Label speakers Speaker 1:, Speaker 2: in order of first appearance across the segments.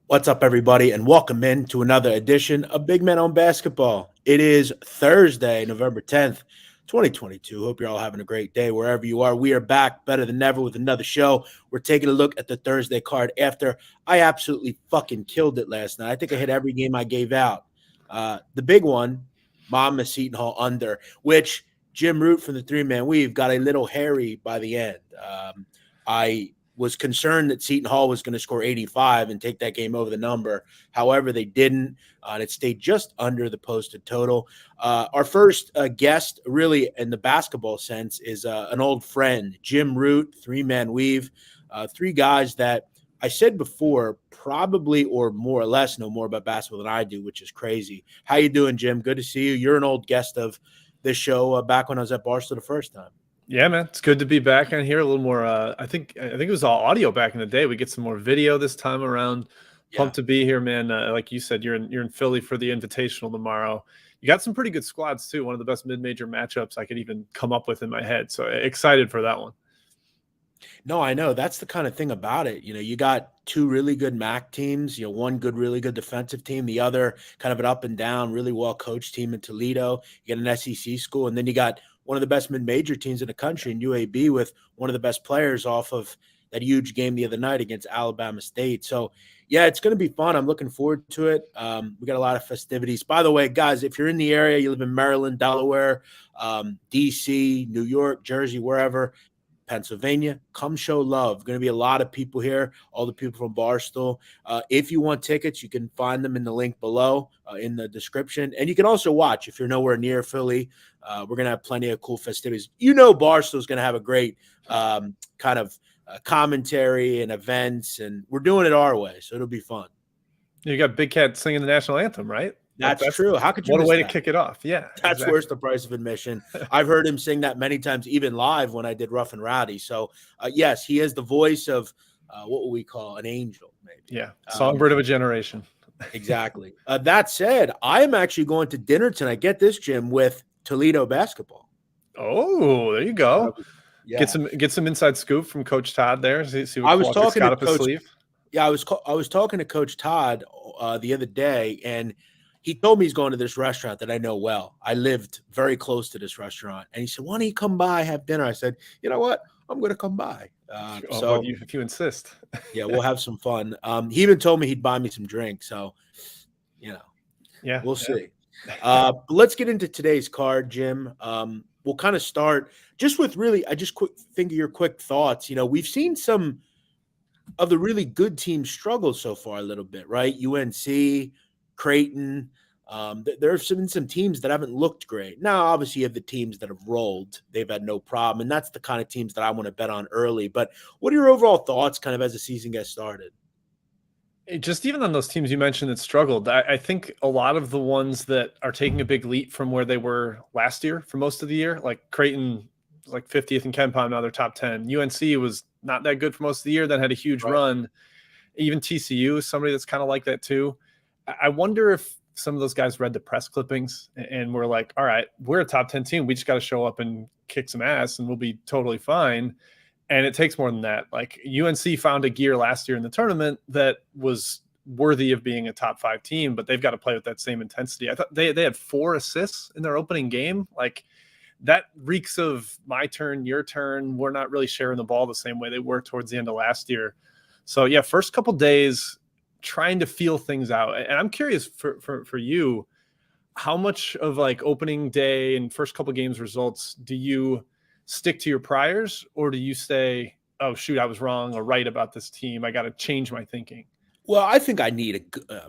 Speaker 1: What's up, everybody, and welcome in to another edition of Big Men on Basketball. It is Thursday, November 10th, 2022. Hope you're all having a great day wherever you are. We are back better than ever with another show. We're taking a look at the Thursday card after I absolutely fucking killed it last night. I think I hit every game I gave out. The big one, Monmouth Seton Hall under, which Jim Root from the three-man weave got a little hairy by the end. I was concerned that Seton Hall was going to score 85 and take that game over the number. However, they didn't, and it stayed just under the posted total. Our first guest, really in the basketball sense, is an old friend, Jim Root, three-man weave, three guys that I said before probably or more or less know more about basketball than I do, which is crazy. How you doing, Jim? Good to see you. You're an old guest of this show back when I was at Barstool the first time.
Speaker 2: Yeah, man, it's good to be back on here. A little more. I think it was all audio back in the day. We get some more video this time around. Pumped to be here, man. Like you said, you're in Philly for the Invitational tomorrow. You got some pretty good squads too. One of the best mid-major matchups I could even come up with in my head. So excited for that one.
Speaker 1: No, I know. That's the kind of thing about it. You got two really good MAC teams, one really good defensive team, the other kind of an up and down, really well-coached team in Toledo. You get an SEC school, and then you got one of the best mid-major teams in the country in UAB with one of the best players off of that huge game the other night against Alabama State. So, yeah, it's going to be fun. I'm looking forward to it. We got a lot of festivities. By the way, guys, if you're in the area, you live in Maryland, Delaware, D.C., New York, Jersey, wherever, Pennsylvania, come show love. Going to be a lot of people here, all the people from Barstool. If you want tickets, you can find them in the link below in the description. And you can also watch if you're nowhere near Philly. We're going to have plenty of cool festivities. Barstool is going to have a great kind of commentary and events, and we're doing it our way, so it'll be fun.
Speaker 2: You got Big Cat singing the national anthem, right?
Speaker 1: That's true. How could you?
Speaker 2: What a way
Speaker 1: that?
Speaker 2: to kick it off. Yeah,
Speaker 1: that's
Speaker 2: exactly.
Speaker 1: worth the price of admission. I've heard him sing that many times, even live when I did Rough and Rowdy. So, yes, he is the voice of what will we call an angel, maybe.
Speaker 2: Yeah, songbird of a generation.
Speaker 1: Exactly. That said, I am actually going to dinner tonight. Get this, Jim, with Toledo basketball.
Speaker 2: Oh, there you go.
Speaker 1: Yeah.
Speaker 2: Get some inside scoop from Coach Todd there. See what
Speaker 1: I was talking
Speaker 2: got
Speaker 1: to
Speaker 2: up his sleeve.
Speaker 1: Yeah, I was talking to Coach Todd the other day, and he told me he's going to this restaurant that I know well. I lived very close to this restaurant. And he said, why don't you come by, have dinner? I said, you know what? I'm going to come by.
Speaker 2: If you insist.
Speaker 1: Yeah, we'll have some fun. He even told me he'd buy me some drinks. So,
Speaker 2: yeah,
Speaker 1: we'll see. But let's get into today's card, Jim. We'll kind of start just with think of your quick thoughts. We've seen some of the really good teams struggle so far a little bit, right? UNC, Creighton. There have been some teams that haven't looked great. Now, obviously, you have the teams that have rolled. They've had no problem, and that's the kind of teams that I want to bet on early. But what are your overall thoughts kind of as the season gets started?
Speaker 2: Just even on those teams you mentioned that struggled, I think a lot of the ones that are taking a big leap from where they were last year for most of the year, like Creighton was like 50th in KenPom, now they're top 10. UNC was not that good for most of the year, then had a huge run. Even TCU is somebody that's kind of like that too. I wonder if some of those guys read the press clippings and were like, all right, we're a top 10 team. We just got to show up and kick some ass and we'll be totally fine. And it takes more than that. Like UNC found a gear last year in the tournament that was worthy of being a top 5 team, but they've got to play with that same intensity. I thought they had 4 assists in their opening game. Like that reeks of my turn, your turn. We're not really sharing the ball the same way they were towards the end of last year. So yeah, first couple days trying to feel things out. And I'm curious for you, how much of like opening day and first couple games results do you stick to your priors, or do you say, oh shoot, I was wrong or right about this team, I got to change my thinking?
Speaker 1: Well, I think I need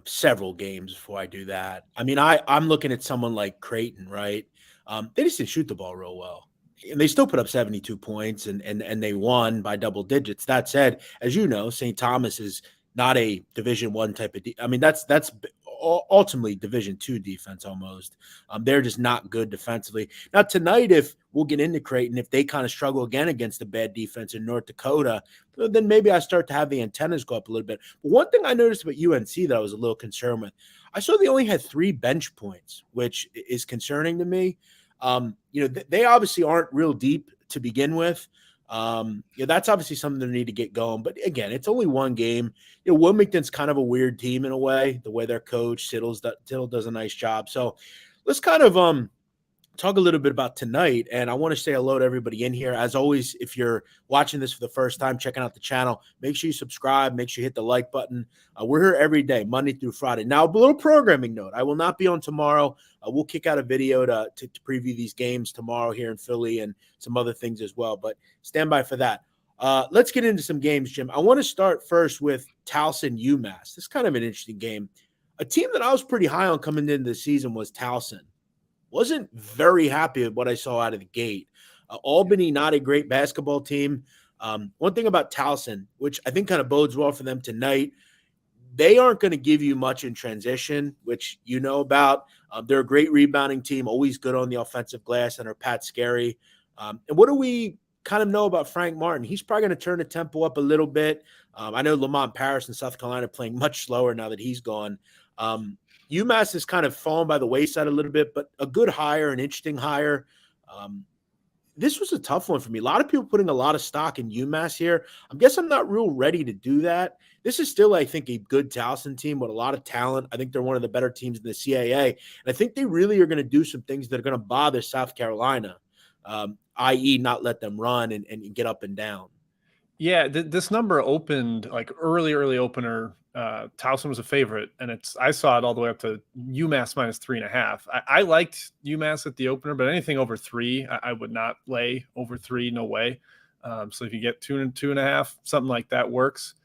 Speaker 1: several games before I do that. I mean, I'm looking at someone like Creighton, right? They just didn't shoot the ball real well. And they still put up 72 points and they won by double digits. That said, as you know, St. Thomas is not a Division I type of I mean, that's ultimately Division II defense almost. They're just not good defensively. Now tonight, if we'll get into Creighton, if they kind of struggle again against a bad defense in North Dakota, then maybe I start to have the antennas go up a little bit. But one thing I noticed about UNC that I was a little concerned with, I saw they only had 3 bench points, which is concerning to me. They obviously aren't real deep to begin with. That's obviously something they need to get going. But again, it's only one game. Wilmington's kind of a weird team in a way, the way they're coached. Tittle does a nice job. So let's kind of talk a little bit about tonight. And I want to say hello to everybody in here. As always, if you're watching this for the first time, checking out the channel, make sure you subscribe, make sure you hit the like button. We're here every day, Monday through Friday. Now, a little programming note. I will not be on tomorrow. We'll kick out a video to preview these games tomorrow here in Philly and some other things as well. But stand by for that. Let's get into some games, Jim. I want to start first with Towson UMass. This is kind of an interesting game. A team that I was pretty high on coming into the season was Towson. Wasn't very happy with what I saw out of the gate. Albany, not a great basketball team. One thing about Towson, which I think kind of bodes well for them tonight, they aren't going to give you much in transition, which you know about. They're a great rebounding team, always good on the offensive glass, and are Pat Scary. And what do we kind of know about Frank Martin? He's probably going to turn the tempo up a little bit. I know Lamont Paris in South Carolina are playing much slower now that he's gone. UMass has kind of fallen by the wayside a little bit, but a good hire, an interesting hire. This was a tough one for me. A lot of people putting a lot of stock in UMass here. I guess I'm not real ready to do that. This is still, I think, a good Towson team with a lot of talent. I think they're one of the better teams in the CAA. And I think they really are going to do some things that are going to bother South Carolina, i.e. not let them run and get up and down.
Speaker 2: Yeah, this number opened like early opener. Towson was a favorite, and I saw it all the way up to UMass minus 3.5. I liked UMass at the opener, but anything over 3, I would not lay over 3. No way. So if you get 2 and 2.5, something like that works.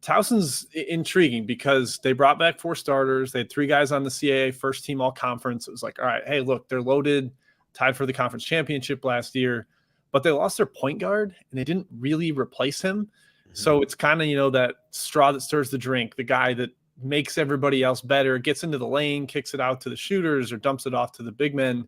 Speaker 2: Towson's intriguing because they brought back 4 starters. They had 3 guys on the CAA first team all conference. It was like, all right, hey, look, they're loaded, tied for the conference championship last year, but they lost their point guard and they didn't really replace him. So it's kind of, that straw that stirs the drink, the guy that makes everybody else better, gets into the lane, kicks it out to the shooters or dumps it off to the big men.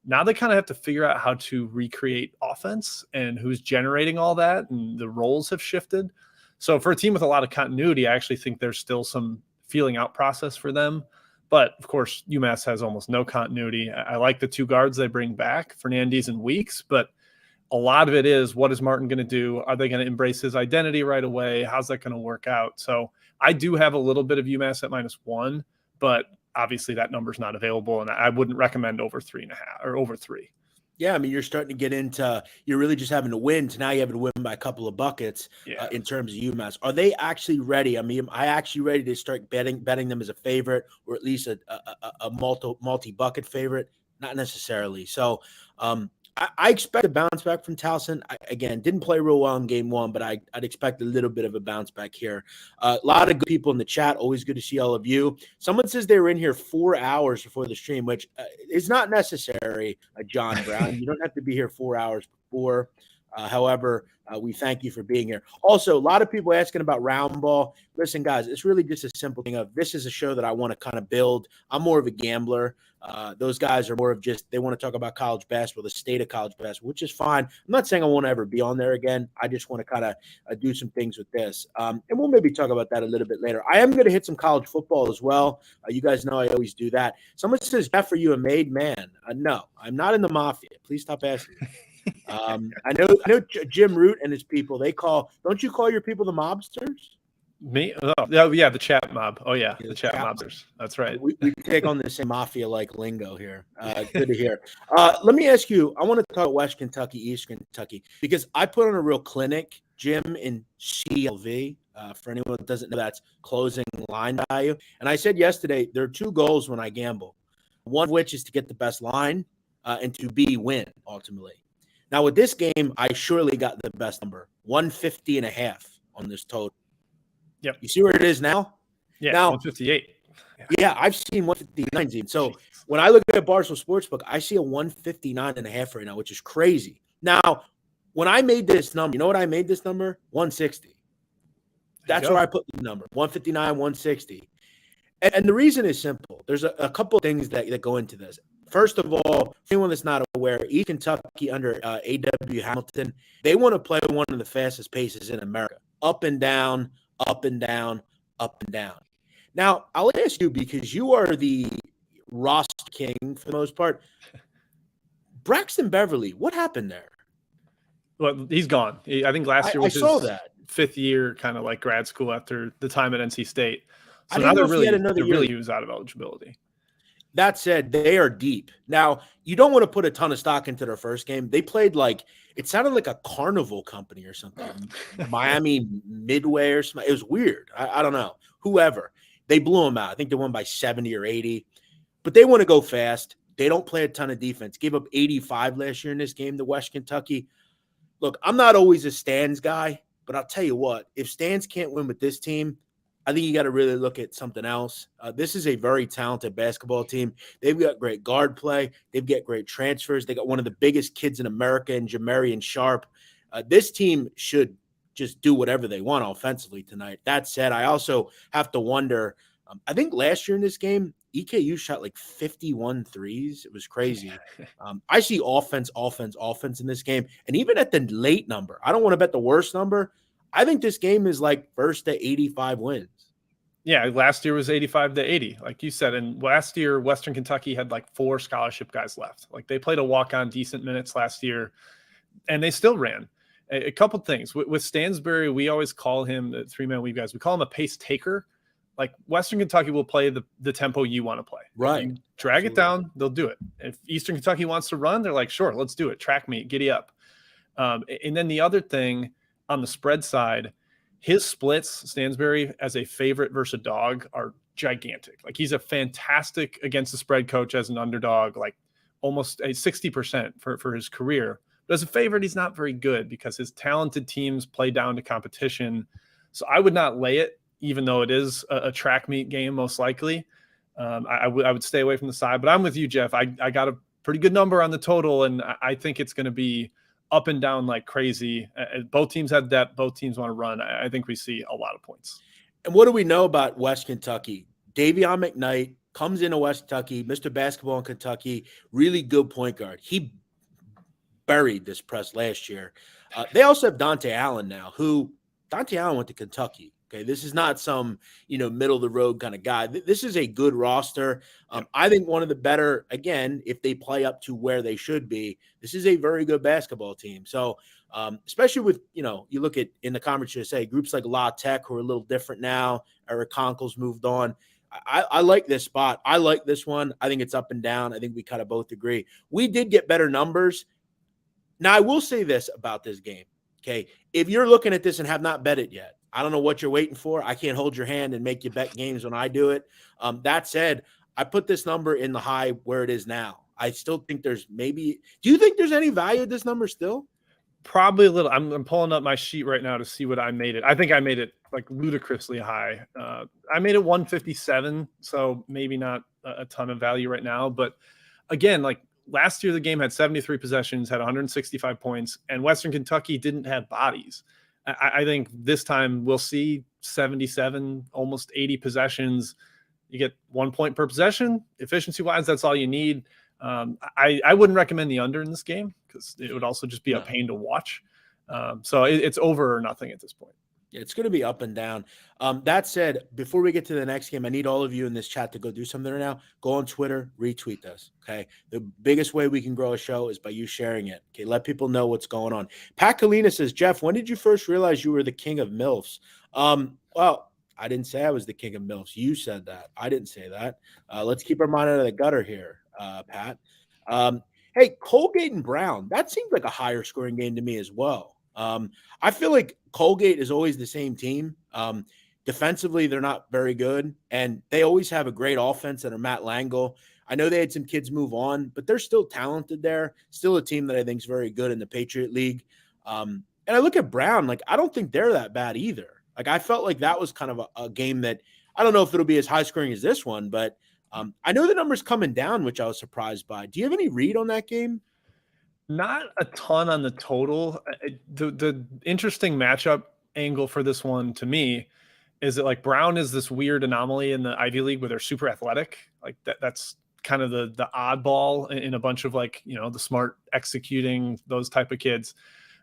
Speaker 2: Now they kind of have to figure out how to recreate offense and who's generating all that. And the roles have shifted. So for a team with a lot of continuity, I actually think there's still some feeling out process for them. But of course, UMass has almost no continuity. I like the 2 guards they bring back, Fernandez and Weeks, but a lot of it is, what is Martin going to do? Are they going to embrace his identity right away? How's that going to work out? So I do have a little bit of UMass at -1, but obviously that number's not available, and I wouldn't recommend over 3.5 or over 3.
Speaker 1: Yeah, I mean, you're starting to get into, you're really just having to win. To now you have to win by a couple of buckets in terms of UMass. Are they actually ready? I mean, am I actually ready to start betting them as a favorite, or at least a multi-bucket favorite? Not necessarily. So I expect a bounce back from Towson. Again, didn't play real well in game 1, but I'd expect a little bit of a bounce back here. A lot of good people in the chat. Always good to see all of you. Someone says they were in here 4 hours before the stream, which is not necessary, John Brown. You don't have to be here 4 hours before. However, we thank you for being here. Also, a lot of people asking about round ball. Listen, guys, it's really just a simple thing of, this is a show that I want to kind of build. I'm more of a gambler. Those guys are more of just, they want to talk about college basketball, the state of college basketball, which is fine. I'm not saying I won't ever be on there again. I just want to kind of do some things with this. And we'll maybe talk about that a little bit later. I am going to hit some college football as well. You guys know I always do that. Someone says, Jeff, are you a made man? No, I'm not in the mafia. Please stop asking me. I know Jim Root and his people, don't you call your people the mobsters?
Speaker 2: Me? Oh, yeah, the chat mob. Oh, yeah, the chat mobsters. That's right.
Speaker 1: We take on the same mafia-like lingo here. Good to hear. Let me ask you, I want to talk about West Kentucky, East Kentucky, because I put on a real clinic, Jim, in CLV. For anyone that doesn't know, that's closing line value. And I said yesterday, there are 2 goals when I gamble, one of which is to get the best line and to win, ultimately. Now, with this game, I surely got the best number, 150.5 on this total.
Speaker 2: Yep.
Speaker 1: You see where it is now?
Speaker 2: Yeah,
Speaker 1: now,
Speaker 2: 158.
Speaker 1: Yeah, I've seen 159. So when I look at Barstool Sportsbook, I see a 159.5 right now, which is crazy. Now, when I made this number, you know what I made this number? 160. That's where I put the number, 159, 160. And the reason is simple. There's a couple of things that go into this. First of all, for anyone that's not aware, East Kentucky under A.W. Hamilton, they want to play one of the fastest paces in America. Up and down, up and down, up and down. Now, I'll ask you, because you are the roster king for the most part. Braxton Beverly, what happened there?
Speaker 2: Well, he's gone. I think last year
Speaker 1: I
Speaker 2: was
Speaker 1: saw
Speaker 2: his
Speaker 1: that.
Speaker 2: 5th year, kind of like grad school after the time at NC State.
Speaker 1: I
Speaker 2: So
Speaker 1: didn't
Speaker 2: now
Speaker 1: know if he had another
Speaker 2: they're
Speaker 1: year.
Speaker 2: really he was out of eligibility.
Speaker 1: That said, they are deep. Now, you don't want to put a ton of stock into their first game. They played like it sounded like a carnival company or something. Miami Midway or something. It was weird. I don't know. Whoever. They blew them out. I think they won by 70 or 80. But they want to go fast. They don't play a ton of defense. Gave up 85 last year in this game to West Kentucky. Look, I'm not always a Stans guy, but I'll tell you what, if Stans can't win with this team, I think you got to really look at something else. This is a very talented basketball team. They've got great guard play. They've got great transfers. They got one of the biggest kids in America in Jamarian Sharp. This team should just do whatever they want offensively tonight. That said, I also have to wonder, I think last year in this game, EKU shot like 51 threes. It was crazy. I see offense in this game. And even at the late number, I don't want to bet the worst number. I think this game is like first to 85 wins.
Speaker 2: Yeah, last year was 85 to 80, like you said. And last year, Western Kentucky had like 4 scholarship guys left. Like they played a walk-on decent minutes last year, and they still ran. A couple things. With Stansbury, we always call him, the 3-man weave guys, we call him a pace taker. Like Western Kentucky will play the tempo you want to play.
Speaker 1: Right.
Speaker 2: You drag it down, they'll do it. If Eastern Kentucky wants to run, they're like, sure, let's do it. Track meet, giddy up. And then the other thing on the spread side, his splits, Stansbury, as a favorite versus a dog are gigantic. Like he's a fantastic against the spread coach as an underdog, like almost a 60% for his career. But as a favorite, he's not very good because his talented teams play down to competition. So I would not lay it, even though it is a track meet game, most likely. I would stay away from the side. But I'm with you, Jeff. I got a pretty good number on the total, and I think it's going to be up and down like crazy. Both teams have depth. Both teams want to run. I think we see a lot of points.
Speaker 1: And what do we know about West Kentucky? Davion McKnight comes into West Kentucky, Mr. Basketball in Kentucky, really good point guard. He buried this press last year. They also have Dante Allen now, who Dante Allen went to Kentucky. Okay, this is not some, middle of the road kind of guy. This is a good roster. I think one of the better, again, if they play up to where they should be, this is a very good basketball team. So, especially with, you look at in the conference USA, groups like La Tech who are a little different now. Eric Conkle's moved on. I like this spot. I like this one. I think it's up and down. I think we kind of both agree. We did get better numbers. Now, I will say this about this game. Okay, if you're looking at this and have not bet it yet, I don't know what you're waiting for. I can't hold your hand and make you bet games when I do it. That said, I put this number in the high where it is now. I still think there's maybe – do you think there's any value at this number still?
Speaker 2: Probably a little. I'm pulling up my sheet right now to see what I made it. I think I made it like ludicrously high. I made it 157, so maybe not a ton of value right now. But again, like last year the game had 73 possessions, had 165 points, and Western Kentucky didn't have bodies. I think this time we'll see 77, almost 80 possessions. You get 1 point per possession. Efficiency-wise, that's all you need. I wouldn't recommend the under in this game because it would also just be a pain to watch. So it's over or nothing at this point.
Speaker 1: Yeah, it's going to be up and down. That said, before we get to the next game, I need all of you in this chat to go do something right now. Go on Twitter, retweet us, okay? The biggest way we can grow a show is by you sharing it, okay? Let people know what's going on. Pat Kalina says, Jeff, when did you first realize you were the king of MILFs? Well, I didn't say I was the king of MILFs. You said that. I didn't say that. Let's keep our mind out of the gutter here, Pat. Hey, Colgate and Brown, that seemed like a higher scoring game to me as well. I feel like Colgate is always the same team. Defensively, they're not very good, and they always have a great offense under Matt Langle. I know they had some kids move on, but they're still talented there. Still a team that I think is very good in the Patriot League. And I look at Brown, like I don't think they're that bad either. Like I felt like that was kind of a game that I don't know if it'll be as high scoring as this one, but I know the number's coming down, which I was surprised by. Do you have any read on that game?
Speaker 2: Not a ton on the total. The interesting matchup angle for this one to me is that like Brown is this weird anomaly in the Ivy League where they're super athletic. Like that's kind of the oddball in a bunch of like, the smart executing those type of kids.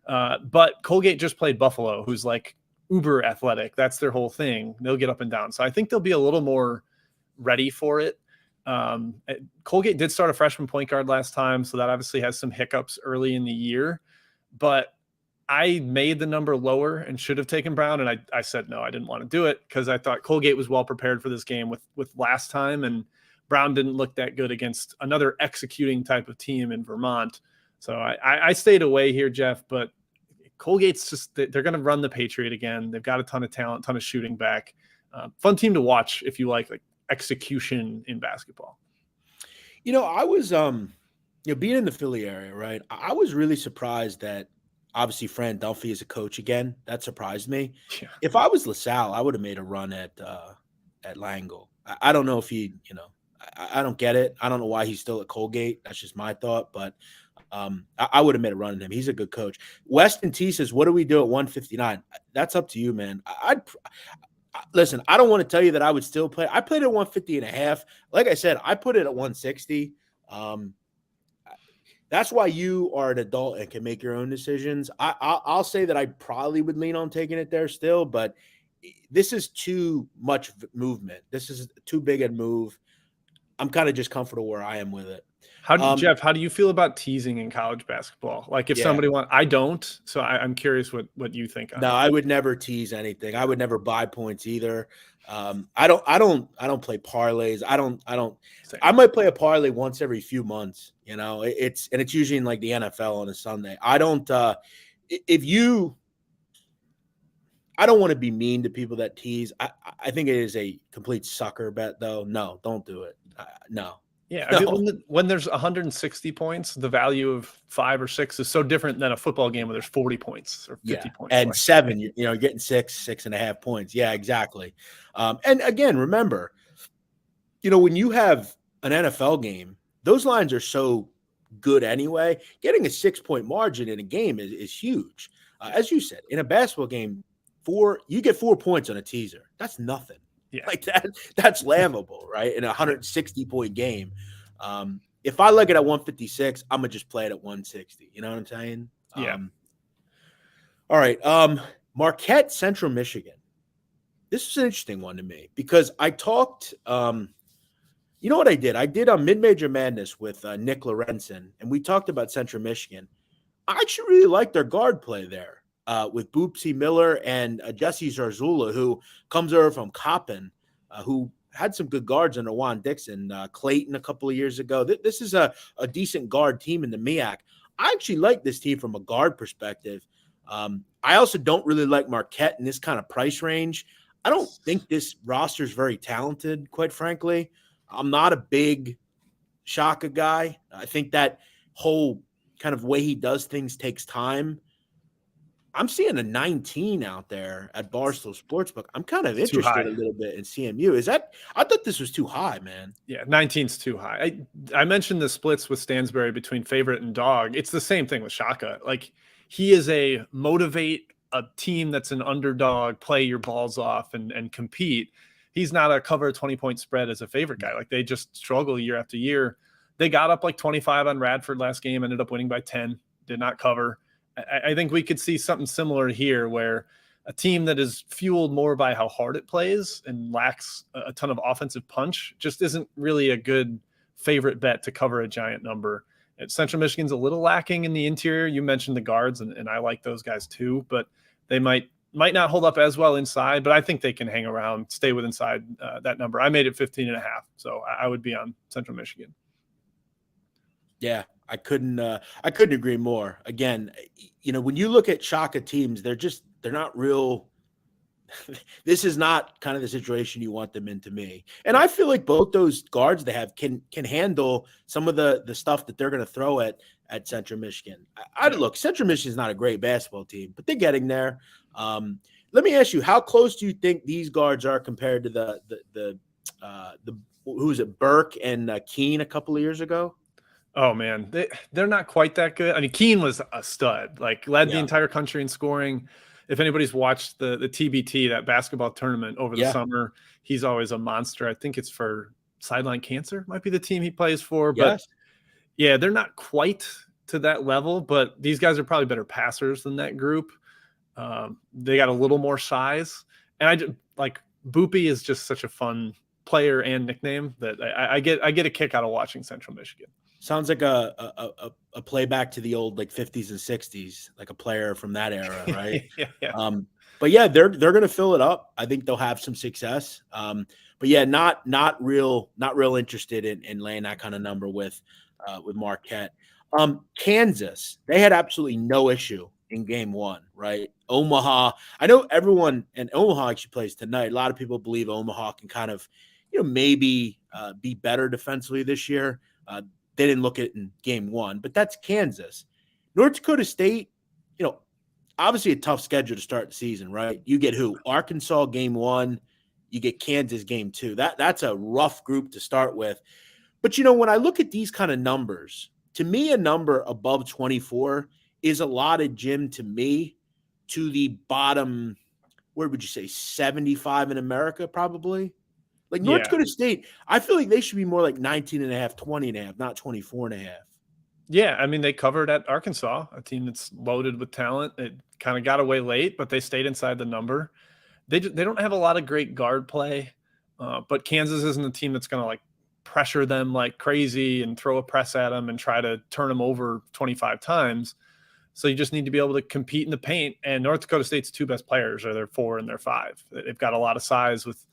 Speaker 2: But Colgate just played Buffalo, who's like uber athletic. That's their whole thing. They'll get up and down. So I think they'll be a little more ready for it. Colgate did start a freshman point guard last time, so that obviously has some hiccups early in the year. But I made the number lower and should have taken Brown, and I said no, I didn't want to do it because I thought Colgate was well prepared for this game with last time, and Brown didn't look that good against another executing type of team in Vermont. So I stayed away here, Jeff, but Colgate's just, they're going to run the Patriot again. They've got a ton of talent, ton of shooting back. Fun team to watch if you like execution in basketball.
Speaker 1: I was, being in the Philly area, right? I was really surprised that obviously Fran Dunphy is a coach again. That surprised me.
Speaker 2: Yeah.
Speaker 1: If I was LaSalle, I would have made a run at Langle. I don't know if I don't get it. I don't know why he's still at Colgate. That's just my thought, but I would have made a run at him. He's a good coach. Weston T says, what do we do at 159? That's up to you, man. Listen, I don't want to tell you that I would still play. I played at 150.5. Like I said, I put it at 160. That's why you are an adult and can make your own decisions. I'll say that I probably would lean on taking it there still, but this is too much movement. This is too big a move. I'm kind of just comfortable where I am with it.
Speaker 2: Jeff, how do you feel about teasing in college basketball? Like if somebody I don't, so I'm curious what you think.
Speaker 1: No, I would never tease anything. I would never buy points either. I don't play parlays. I might play a parlay once every few months, it's usually in like the NFL on a Sunday. I don't want to be mean to people that tease. I think it is a complete sucker bet though. No, don't do it. No.
Speaker 2: Yeah, I mean, when there's 160 points, the value of 5 or 6 is so different than a football game where there's 40 points or 50 points.
Speaker 1: And 7, you're getting 6.5 points. Yeah, exactly. And again, remember, when you have an NFL game, those lines are so good anyway. Getting a 6-point margin in a game is huge. As you said, in a basketball game, you get 4 points on a teaser. That's nothing.
Speaker 2: Yeah.
Speaker 1: Like that's laughable, right? In a 160-point game. If I like it at 156, I'm gonna just play it at 160. You know what I'm saying?
Speaker 2: Yeah.
Speaker 1: All right. Marquette, Central Michigan. This is an interesting one to me because I talked. You know what I did? I did a Mid-Major Madness with Nick Lorenzen, and we talked about Central Michigan. I actually really like their guard play there. With Boopsy Miller and Jesse Zarzula, who comes over from Coppin, who had some good guards under Juan Dixon, Creighton a couple of years ago. This is a decent guard team in the MEAC. I actually like this team from a guard perspective. I also don't really like Marquette in this kind of price range. I don't think this roster is very talented, quite frankly. I'm not a big Shaka guy. I think that whole kind of way he does things takes time. I'm seeing a 19 out there at Barstool Sportsbook. I'm kind of interested a little bit in CMU. I thought this was too high, man.
Speaker 2: Yeah, 19's too high. I mentioned the splits with Stansbury between favorite and dog. It's the same thing with Shaka. Like he is a motivate a team that's an underdog, play your balls off and compete. He's not a cover 20-point spread as a favorite guy. Like they just struggle year after year. They got up like 25 on Radford last game, ended up winning by 10, did not cover. I think we could see something similar here where a team that is fueled more by how hard it plays and lacks a ton of offensive punch just isn't really a good favorite bet to cover a giant number. Central Michigan's a little lacking in the interior. You mentioned the guards, and I like those guys too, but they might not hold up as well inside, but I think they can hang around, stay with inside that number. I made it 15.5, so I would be on Central Michigan.
Speaker 1: Yeah, I couldn't agree more. Again, when you look at Shaka teams, they're not real. This is not kind of the situation you want them in to me. And I feel like both those guards they have can handle some of the stuff that they're going to throw at Central Michigan. Look, Central Michigan is not a great basketball team, but they're getting there. Let me ask you, how close do you think these guards are compared to the who was it, Burke and Keene a couple of years ago?
Speaker 2: Oh man, they're not quite that good. I mean, Keene was a stud, like led the entire country in scoring. If anybody's watched the TBT, that basketball tournament over the summer, he's always a monster. I think it's for Sideline Cancer, might be the team he plays for. But yeah, they're not quite to that level, but these guys are probably better passers than that group. They got a little more size. And I just like Boopy is just such a fun player and nickname that I get a kick out of watching Central Michigan.
Speaker 1: Sounds like a playback to the old like 50s and 60s, like a player from that era, right?
Speaker 2: Yeah.
Speaker 1: But yeah, they're going to fill it up. I think they'll have some success. But yeah, not real interested in laying that kind of number with Marquette. Kansas, they had absolutely no issue in game one, right? Omaha, I know everyone, and Omaha actually plays tonight. A lot of people believe Omaha can kind of, maybe be better defensively this year. They didn't look at it in game one, but that's Kansas. North Dakota State, obviously a tough schedule to start the season, right? You get who? Arkansas game one, you get Kansas game two. That's a rough group to start with. But, when I look at these kind of numbers, to me, a number above 24 is a lot of Jim to me to the bottom, where would you say, 75 in America, probably? Like North Dakota State, I feel like they should be more like 19 and a half, 20 and a half, not 24 and a half.
Speaker 2: Yeah, I mean, they covered at Arkansas, a team that's loaded with talent. It kind of got away late, but they stayed inside the number. They don't have a lot of great guard play, but Kansas isn't a team that's going to like pressure them like crazy and throw a press at them and try to turn them over 25 times. So you just need to be able to compete in the paint. And North Dakota State's two best players are their 4 and their 5. They've got a lot of size with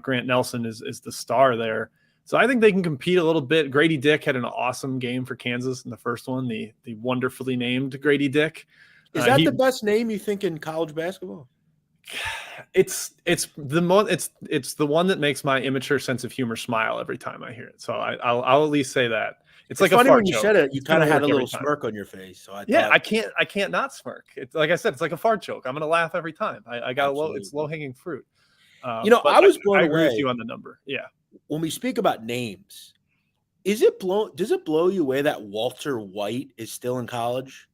Speaker 2: Grant Nelson is the star there. So I think they can compete a little bit. Grady Dick had an awesome game for Kansas in the first one, the wonderfully named Grady Dick.
Speaker 1: Is that the best name you think in college basketball?
Speaker 2: It's the one that makes my immature sense of humor smile every time I hear it. So I'll at least say that. It's like
Speaker 1: funny
Speaker 2: a fart
Speaker 1: when you
Speaker 2: joke.
Speaker 1: said it, you kind of had a little smirk on your face. So
Speaker 2: I can't not smirk. It's like I said, it's like a fart joke. I'm gonna laugh every time. I got it's low hanging fruit.
Speaker 1: I was blown away.
Speaker 2: I agree with you on the number. Yeah.
Speaker 1: When we speak about names, does it blow you away that Walter White is still in college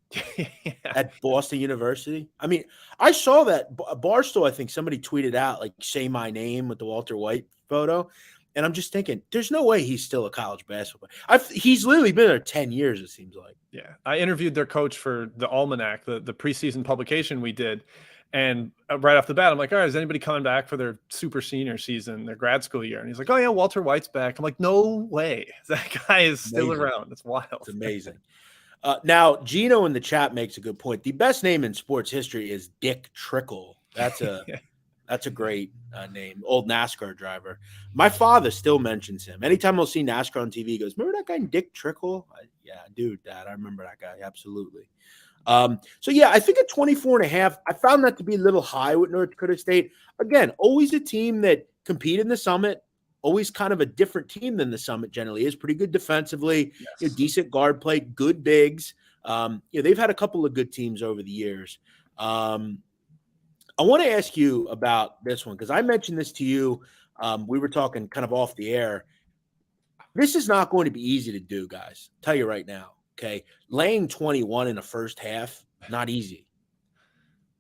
Speaker 1: at Boston University? I mean, I saw that Barstool, I think somebody tweeted out, like, say my name with the Walter White photo. And I'm just thinking, there's no way he's still a college basketball player. He's literally been there 10 years, it seems like.
Speaker 2: Yeah. I interviewed their coach for the Almanac, the preseason publication we did. And right off the bat, I'm like, all right, is anybody coming back for their super senior season, their grad school year? And he's like, oh, yeah, Walter White's back. I'm like, no way. That guy is still around. It's wild.
Speaker 1: It's amazing. Now, Gino in the chat makes a good point. The best name in sports history is Dick Trickle. That's a great name. Old NASCAR driver. My father still mentions him. Anytime I'll see NASCAR on TV, he goes, remember that guy Dick Trickle? Yeah, dude, Dad, I remember that guy. Absolutely. So yeah, I think at 24 and a half, I found that to be a little high with North Dakota State. Again, always a team that competed in the Summit, always kind of a different team than the Summit generally is. Pretty good defensively, decent guard play, good bigs. They've had a couple of good teams over the years. I want to ask you about this one because I mentioned this to you. We were talking kind of off the air. This is not going to be easy to do, guys. I'll tell you right now. Okay, laying 21 in the first half, not easy.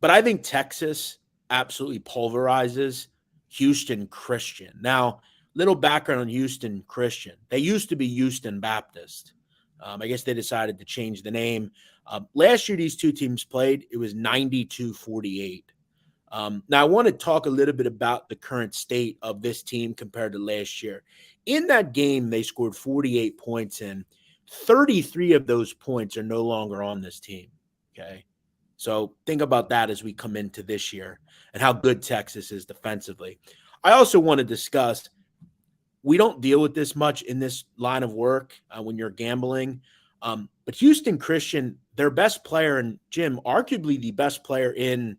Speaker 1: But I think Texas absolutely pulverizes Houston Christian. Now, little background on Houston Christian. They used to be Houston Baptist. I guess they decided to change the name. Last year, these two teams played. It was 92-48. Now, I want to talk a little bit about the current state of this team compared to last year. In that game, they scored 48 points and 33 of those points are no longer on this team, okay? So think about that as we come into this year and how good Texas is defensively. I also want to discuss, we don't deal with this much in this line of work when you're gambling, but Houston Christian, their best player, and Jim, arguably the best player in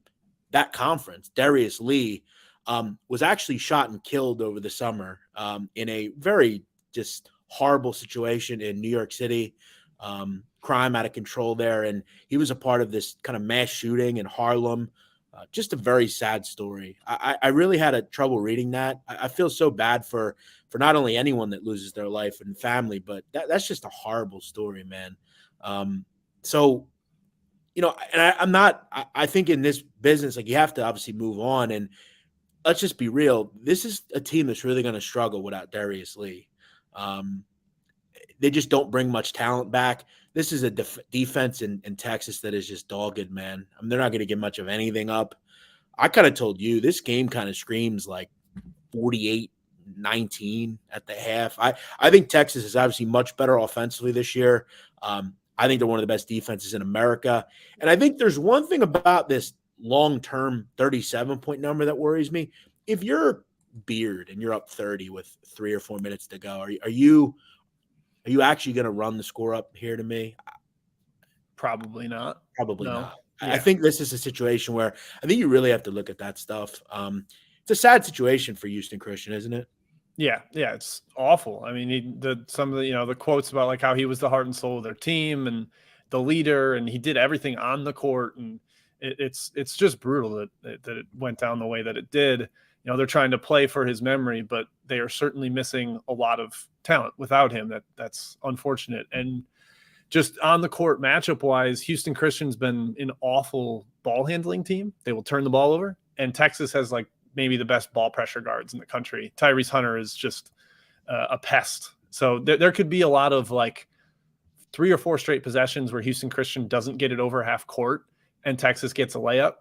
Speaker 1: that conference, Darius Lee, was actually shot and killed over the summer in a very just horrible situation in New York City, crime out of control there. And he was a part of this kind of mass shooting in Harlem. Just a very sad story. I really had a trouble reading that. I feel so bad for not only anyone that loses their life and family, but that's just a horrible story, man. So, and I think in this business, like, you have to obviously move on. And let's just be real. This is a team that's really going to struggle without Darius Lee. They just don't bring much talent back. This is a defense in Texas that is just dogged, man. I mean, they're not going to get much of anything up. I kind of told you this game kind of screams like 48-9 19 at the half. I think Texas is obviously much better offensively this year. I think they're one of the best defenses in America. And I think there's one thing about this long-term 37-point number that worries me. If you're Beard and you're up 30 with 3 or 4 minutes to go, are you actually going to run the score up here to me?
Speaker 2: Probably not.
Speaker 1: Probably
Speaker 2: No.
Speaker 1: not.
Speaker 2: Yeah.
Speaker 1: I think this is a situation where I think you really have to look at that stuff. It's a sad situation for Houston Christian, isn't it?
Speaker 2: Yeah, it's awful. I mean, some of the the quotes about like how he was the heart and soul of their team and the leader, and he did everything on the court, and it's just brutal that it went down the way that it did. They're trying to play for his memory, but they are certainly missing a lot of talent without him. That's unfortunate. And just on the court matchup wise, Houston Christian's been an awful ball handling team. They will turn the ball over, and Texas has like maybe the best ball pressure guards in the country. Tyrese Hunter is just a pest. So there could be a lot of like 3 or 4 straight possessions where Houston Christian doesn't get it over half court and Texas gets a layup,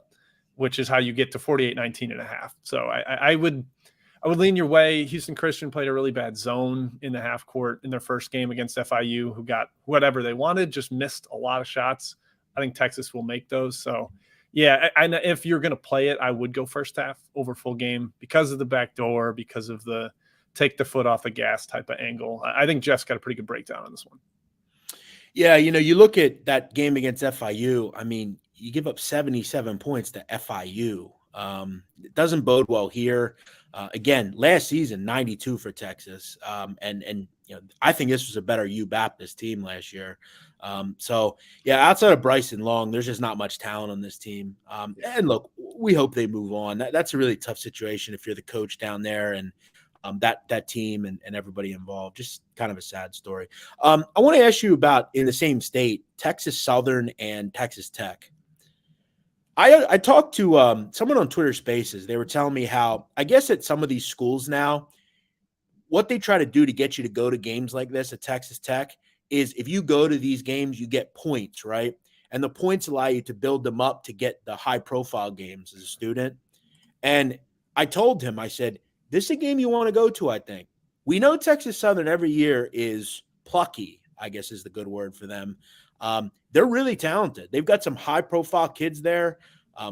Speaker 2: which is how you get to 48-19.5. So I would lean your way. Houston Christian played a really bad zone in the half court in their first game against FIU, who got whatever they wanted, just missed a lot of shots. I think Texas will make those. So yeah, and if you're going to play it, I would go first half over full game because of the back door, because of the take the foot off the gas type of angle. I think Jeff's got a pretty good breakdown on this one.
Speaker 1: Yeah, you look at that game against FIU. I mean, you give up 77 points to FIU. It doesn't bode well here. Again, last season, 92 for Texas. And I think this was a better U Baptist team last year. So, yeah, outside of Bryson Long, there's just not much talent on this team. And look, we hope they move on. That's a really tough situation if you're the coach down there and that team and everybody involved. Just kind of a sad story. I want to ask you about, in the same state, Texas Southern and Texas Tech. I talked to someone on Twitter Spaces. They were telling me how, I guess at some of these schools now, what they try to do to get you to go to games like this at Texas Tech is if you go to these games, you get points, right? And the points allow you to build them up to get the high-profile games as a student. And I told him, I said, this is a game you want to go to, I think. We know Texas Southern every year is plucky, I guess is the good word for them. They're really talented. They've got some high-profile kids there.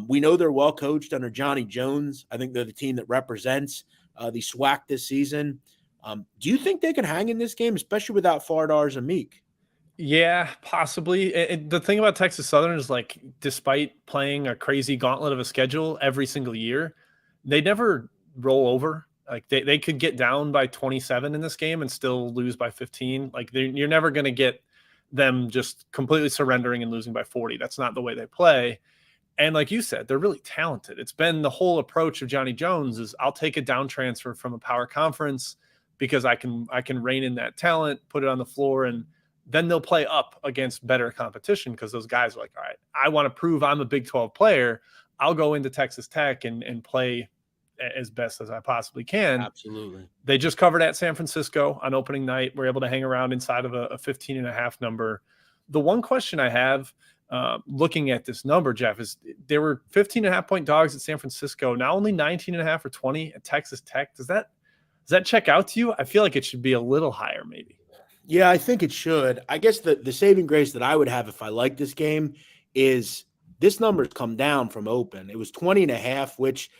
Speaker 1: We know they're well coached under Johnny Jones. I think they're the team that represents the SWAC this season. Do you think they can hang in this game, especially without Fardars and Meek?
Speaker 2: Yeah, possibly. The thing about Texas Southern is, like, despite playing a crazy gauntlet of a schedule every single year, they never roll over. Like, they could get down by 27 in this game and still lose by 15. Like, you're never going to get them just completely surrendering and losing by 40. That's not the way they play. And like you said, they're really talented. It's been the whole approach of Johnny Jones is I'll take a down transfer from a power conference because I can rein in that talent, put it on the floor, and then they'll play up against better competition because those guys are like, all right, I want to prove I'm a Big 12 player. I'll go into Texas Tech and play as best as I possibly can.
Speaker 1: Absolutely.
Speaker 2: They just covered at San Francisco on opening night. We're able to hang around inside of a 15.5 number. The one question I have looking at this number, Jeff, is there were 15.5 point dogs at San Francisco, now only 19.5 or 20 at Texas Tech. Does that check out to you? I feel like it should be a little higher maybe.
Speaker 1: Yeah, I think it should. I guess the saving grace that I would have if I like this game is this number's come down from open. It was 20.5, which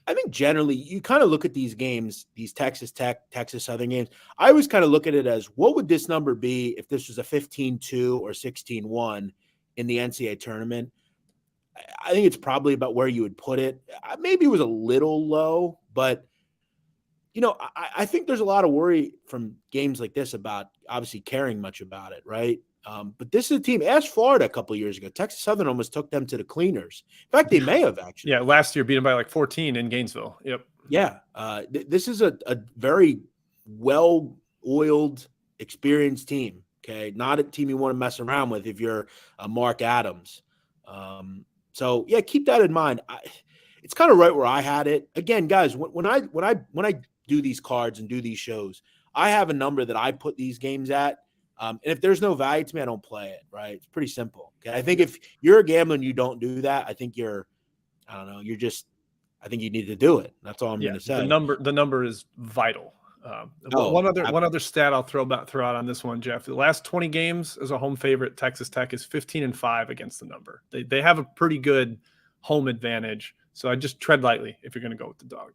Speaker 1: I think generally you kind of look at these games, these Texas Tech, Texas Southern games. I always kind of look at it as what would this number be if this was a 15-2 or 16-1 in the NCAA tournament? I think it's probably about where you would put it. Maybe it was a little low, but I think there's a lot of worry from games like this about obviously caring much about it, right? But this is a team. Ask Florida a couple of years ago. Texas Southern almost took them to the cleaners. In fact, they may have actually.
Speaker 2: Yeah, last year beat them by like 14 in Gainesville. Yep.
Speaker 1: Yeah, this is a very well-oiled, experienced team. Okay, not a team you want to mess around with if you're Mark Adams. So yeah, keep that in mind. It's kind of right where I had it. Again, guys, when I do these cards and do these shows, I have a number that I put these games at. And if there's no value to me, I don't play it, right? It's pretty simple. Okay. I think if you're a gambler and you don't do that, I think I think you need to do it. That's all I'm going to say.
Speaker 2: The number is vital. One other stat I'll throw out on this one, Jeff. The last 20 games as a home favorite, Texas Tech is 15-5 against the number. They have a pretty good home advantage. So I just tread lightly if you're going to go with the dog.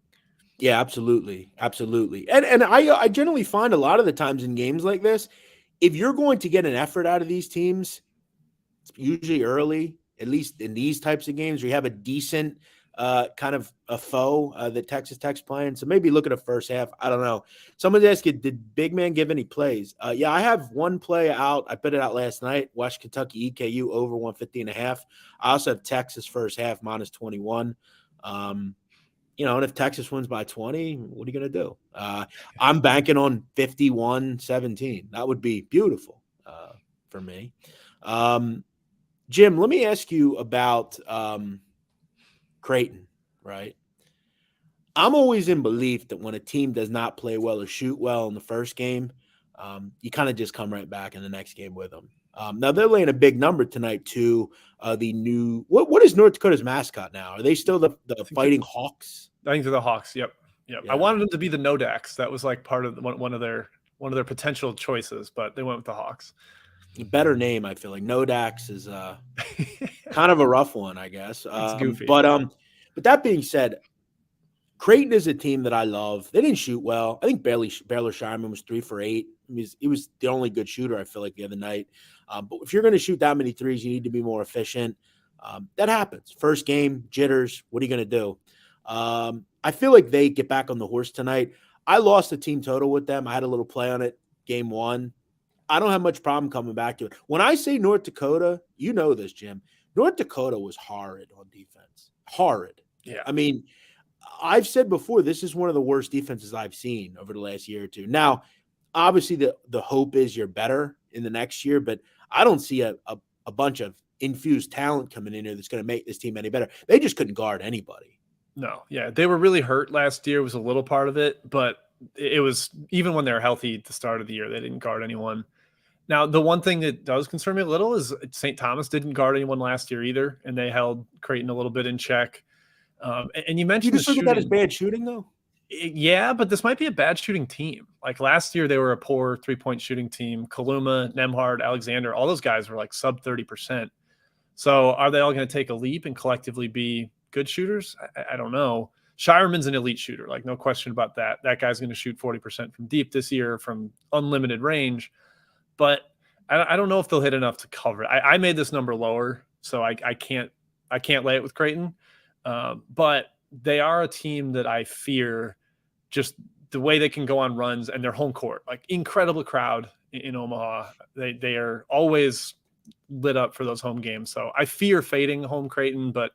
Speaker 1: Yeah, absolutely. Absolutely. And I generally find a lot of the times in games like this, if you're going to get an effort out of these teams, it's usually early, at least in these types of games where you have a decent kind of a foe that Texas Tech's playing. So maybe look at a first half. I don't know. Someone's asking, did Big Man give any plays? Yeah, I have one play out. I put it out last night. Watched Kentucky EKU over 150.5. I also have Texas first half minus 21. And if Texas wins by 20, what are you going to do? I'm banking on 51-17. That would be beautiful for me. Jim, let me ask you about Creighton, right? I'm always in belief that when a team does not play well or shoot well in the first game, you kind of just come right back in the next game with them. Now they're laying a big number tonight to the new. What is North Dakota's mascot now? Are they still the Fighting Hawks?
Speaker 2: I think they're the Hawks. Yep. Yeah. I wanted them to be the Nodaks. That was like part of one of their potential choices, but they went with the Hawks.
Speaker 1: Better name, I feel like. Nodaks is kind of a rough one, I guess.
Speaker 2: It's goofy.
Speaker 1: But that being said, Creighton is a team that I love. They didn't shoot well. I think Baylor Shireman was 3 for 8. He was the only good shooter, I feel like, the other night. But if you're going to shoot that many threes, you need to be more efficient. That happens. First game, jitters. What are you going to do? I feel like they get back on the horse tonight. I lost the team total with them. I had a little play on it game 1. I don't have much problem coming back to it. When I say North Dakota, you know this, Jim. North Dakota was horrid on defense. Horrid.
Speaker 2: Yeah.
Speaker 1: I mean, I've said before, this is one of the worst defenses I've seen over the last year or two. Now, obviously, the hope is you're better in the next year, but I don't see a bunch of infused talent coming in here that's going to make this team any better. They just couldn't guard anybody.
Speaker 2: No. Yeah. They were really hurt last year, was a little part of it, but it was even when they were healthy at the start of the year, they didn't guard anyone. Now, the one thing that does concern me a little is St. Thomas didn't guard anyone last year either, and they held Creighton a little bit in check. And you mentioned
Speaker 1: you just look at that as bad shooting, though?
Speaker 2: Yeah, but this might be a bad shooting team. Like last year, they were a poor three-point shooting team. Kaluma, Nemhard, Alexander, all those guys were like sub 30%. So are they all going to take a leap and collectively be good shooters? I don't know. Shireman's an elite shooter, like no question about that. That guy's going to shoot 40% from deep this year from unlimited range. But I don't know if they'll hit enough to cover it. I made this number lower, so I can't lay it with Creighton. But they are a team that I fear just the way they can go on runs and their home court, like incredible crowd in Omaha. They are always lit up for those home games. So I fear fading home Creighton, but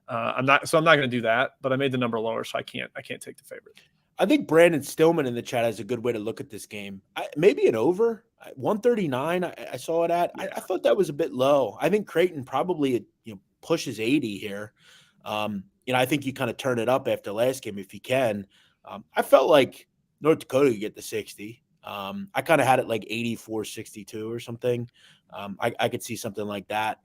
Speaker 2: I'm not going to do that. But I made the number lower, so I can't take the favorite.
Speaker 1: I think Brandon Stillman in the chat has a good way to look at this game. Maybe an over 139. I saw it at. I thought that was a bit low. I think Creighton probably pushes 80 here. I think you kind of turn it up after last game if you can. I felt like North Dakota could get to 60. I kind of had it like 84-62 or something. I could see something like that.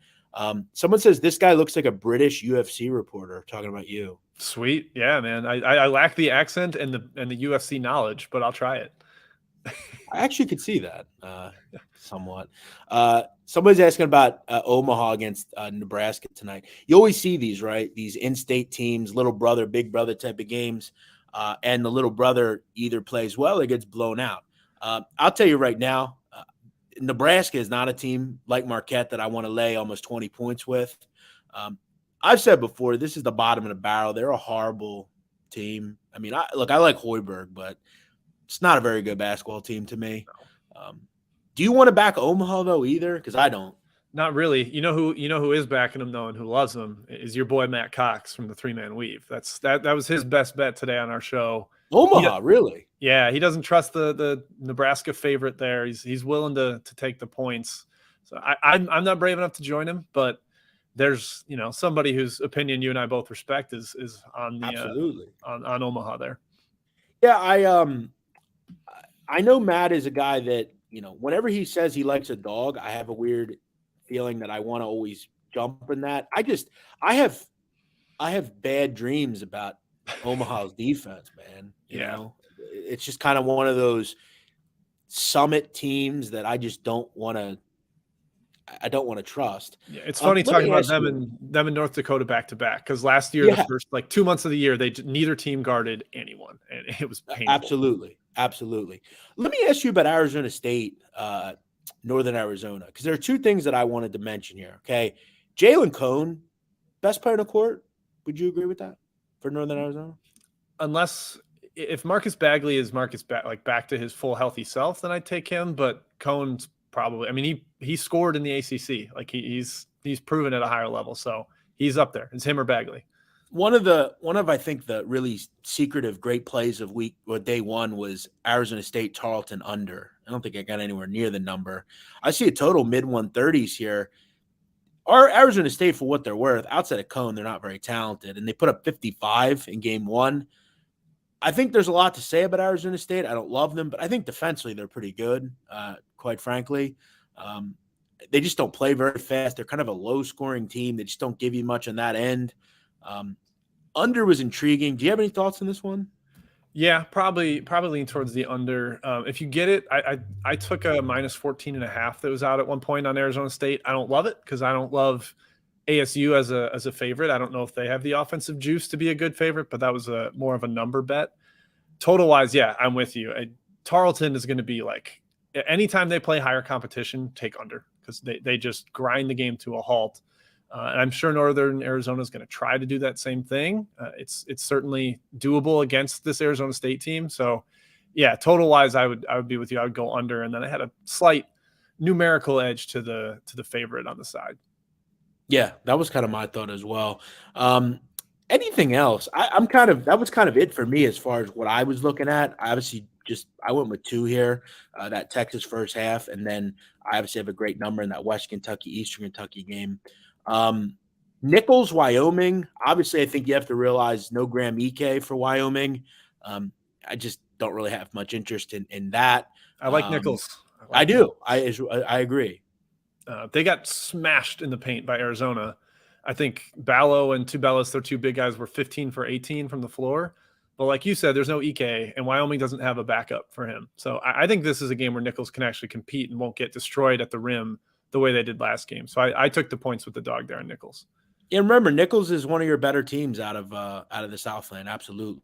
Speaker 1: Someone says this guy looks like a British UFC reporter talking about you.
Speaker 2: Sweet. Yeah, man. I lack the accent and the UFC knowledge, but I'll try it.
Speaker 1: I actually could see that somewhat. Somebody's asking about Omaha against Nebraska tonight. You always see these, right? These in-state teams, little brother, big brother type of games, and the little brother either plays well or gets blown out. I'll tell you right now, Nebraska is not a team like Marquette that I want to lay almost 20 points with. I've said before, this is the bottom of the barrel. They're a horrible team. I mean, I like Hoiberg, but it's not a very good basketball team to me. Do you want to back Omaha though either? Because I don't.
Speaker 2: Not really. You know who is backing them though and who loves them is your boy Matt Cox from the 3-Man Weave. That was his best bet today on our show.
Speaker 1: Omaha, really?
Speaker 2: Yeah, he doesn't trust the Nebraska favorite there. He's willing to take the points. So I'm not brave enough to join him, but there's somebody whose opinion you and I both respect is on the
Speaker 1: absolutely
Speaker 2: on Omaha there.
Speaker 1: Yeah, I know Matt is a guy that whenever he says he likes a dog, I have a weird feeling that I want to always jump in that. I have bad dreams about Omaha's defense, man. You know, It's just kind of one of those summit teams that I just don't want to. I don't want to trust.
Speaker 2: Yeah, it's funny talking about them and North Dakota back to back, because last year, the first 2 months of the year, neither team guarded anyone, and it was painful.
Speaker 1: Absolutely. Let me ask you about Arizona State, Northern Arizona, because there are two things that I wanted to mention here. Okay, Jalen Cone, best player in the court. Would you agree with that for Northern Arizona?
Speaker 2: Unless if Marcus Bagley is back to his full healthy self, then I'd take him. But Cone's probably. I mean, he scored in the ACC. Like he's proven at a higher level, so he's up there. It's him or Bagley.
Speaker 1: One of I think the really secretive great plays of day one was Arizona State Tarleton under. I don't think I got anywhere near the number. I see a total mid 130s here. Our Arizona State, for what they're worth, outside of Cone, they're not very talented, and they put up 55 in game one. I think there's a lot to say about Arizona State. I don't love them, but I think defensively they're pretty good, quite frankly. They just don't play very fast. They're kind of a low-scoring team. They just don't give you much on that end. Under was intriguing. Do you have any thoughts on this one?
Speaker 2: Yeah, probably lean towards the under. If you get it, I took a minus 14.5 that was out at one point on Arizona State. I don't love it because I don't love ASU as a favorite. I don't know if they have the offensive juice to be a good favorite, but that was more of a number bet. Total wise, yeah, I'm with you. Tarleton is going to be like, anytime they play higher competition, take under, because they just grind the game to a halt. And I'm sure Northern Arizona is going to try to do that same thing. It's certainly doable against this Arizona State team. So, yeah, total wise, I would be with you. I would go under, and then I had a slight numerical edge to the favorite on the side.
Speaker 1: Yeah, that was kind of my thought as well. Anything else? That was kind of it for me as far as what I was looking at. I obviously I went with two here, that Texas first half, and then I obviously have a great number in that West Kentucky, Eastern Kentucky game. Nichols, Wyoming. Obviously, I think you have to realize no Graham Ike for Wyoming. I just don't really have much interest in that.
Speaker 2: I like Nichols.
Speaker 1: I do. I agree.
Speaker 2: They got smashed in the paint by Arizona. I think Ballo and Tubelis, their two big guys, were 15 for 18 from the floor. But like you said, there's no Ike, and Wyoming doesn't have a backup for him. So I think this is a game where Nichols can actually compete and won't get destroyed at the rim the way they did last game. So I took the points with the dog there on Nichols.
Speaker 1: Yeah, remember, Nichols is one of your better teams out of the Southland. Absolutely.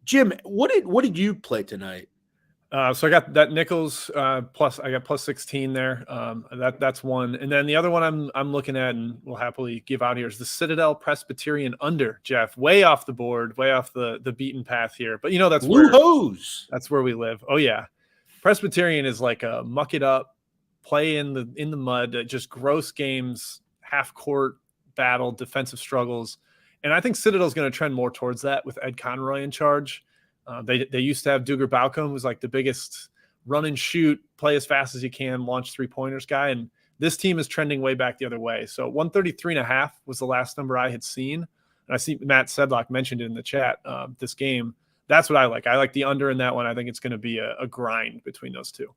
Speaker 1: Jim, what did you play tonight?
Speaker 2: So I got that Nichols plus. I got plus 16 there. That's one, and then the other one I'm looking at, and we'll happily give out here, is the Citadel Presbyterian under. Jeff, way off the board, way off the beaten path here, but that's where we live. Oh yeah, Presbyterian is like a muck it up, play in the mud, just gross games, half court battle, defensive struggles, and I think Citadel's going to trend more towards that with Ed Conroy in charge. They used to have Duger Balcom, who's like the biggest run and shoot, play as fast as you can, launch three-pointers guy. And this team is trending way back the other way. So 133.5 was the last number I had seen. And I see Matt Sedlock mentioned it in the chat, this game. That's what I like. I like the under in that one. I think it's going to be a grind between those two.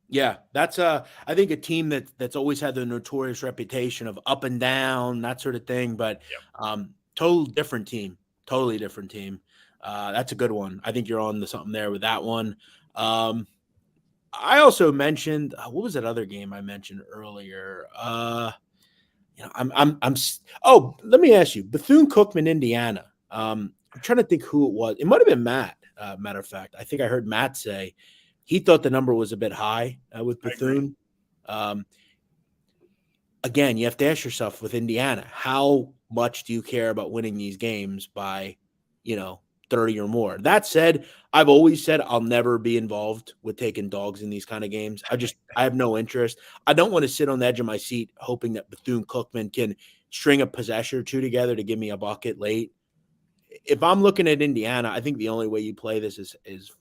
Speaker 1: Yeah, that's I think a team that's always had the notorious reputation of up and down, that sort of thing. But totally different team. That's a good one. I think you're on to something there with that one. I also mentioned what was that other game I mentioned earlier? Let me ask you, Bethune-Cookman, Indiana. I'm trying to think who it was. It might have been Matt. Matter of fact, I think I heard Matt say he thought the number was a bit high with Bethune. Again, you have to ask yourself with Indiana, how much do you care about winning these games by, 30 or more? That said, I've always said I'll never be involved with taking dogs in these kind of games. I have no interest. I don't want to sit on the edge of my seat hoping that Bethune-Cookman can string a possession or two together to give me a bucket late. If I'm looking at Indiana, I think the only way you play this is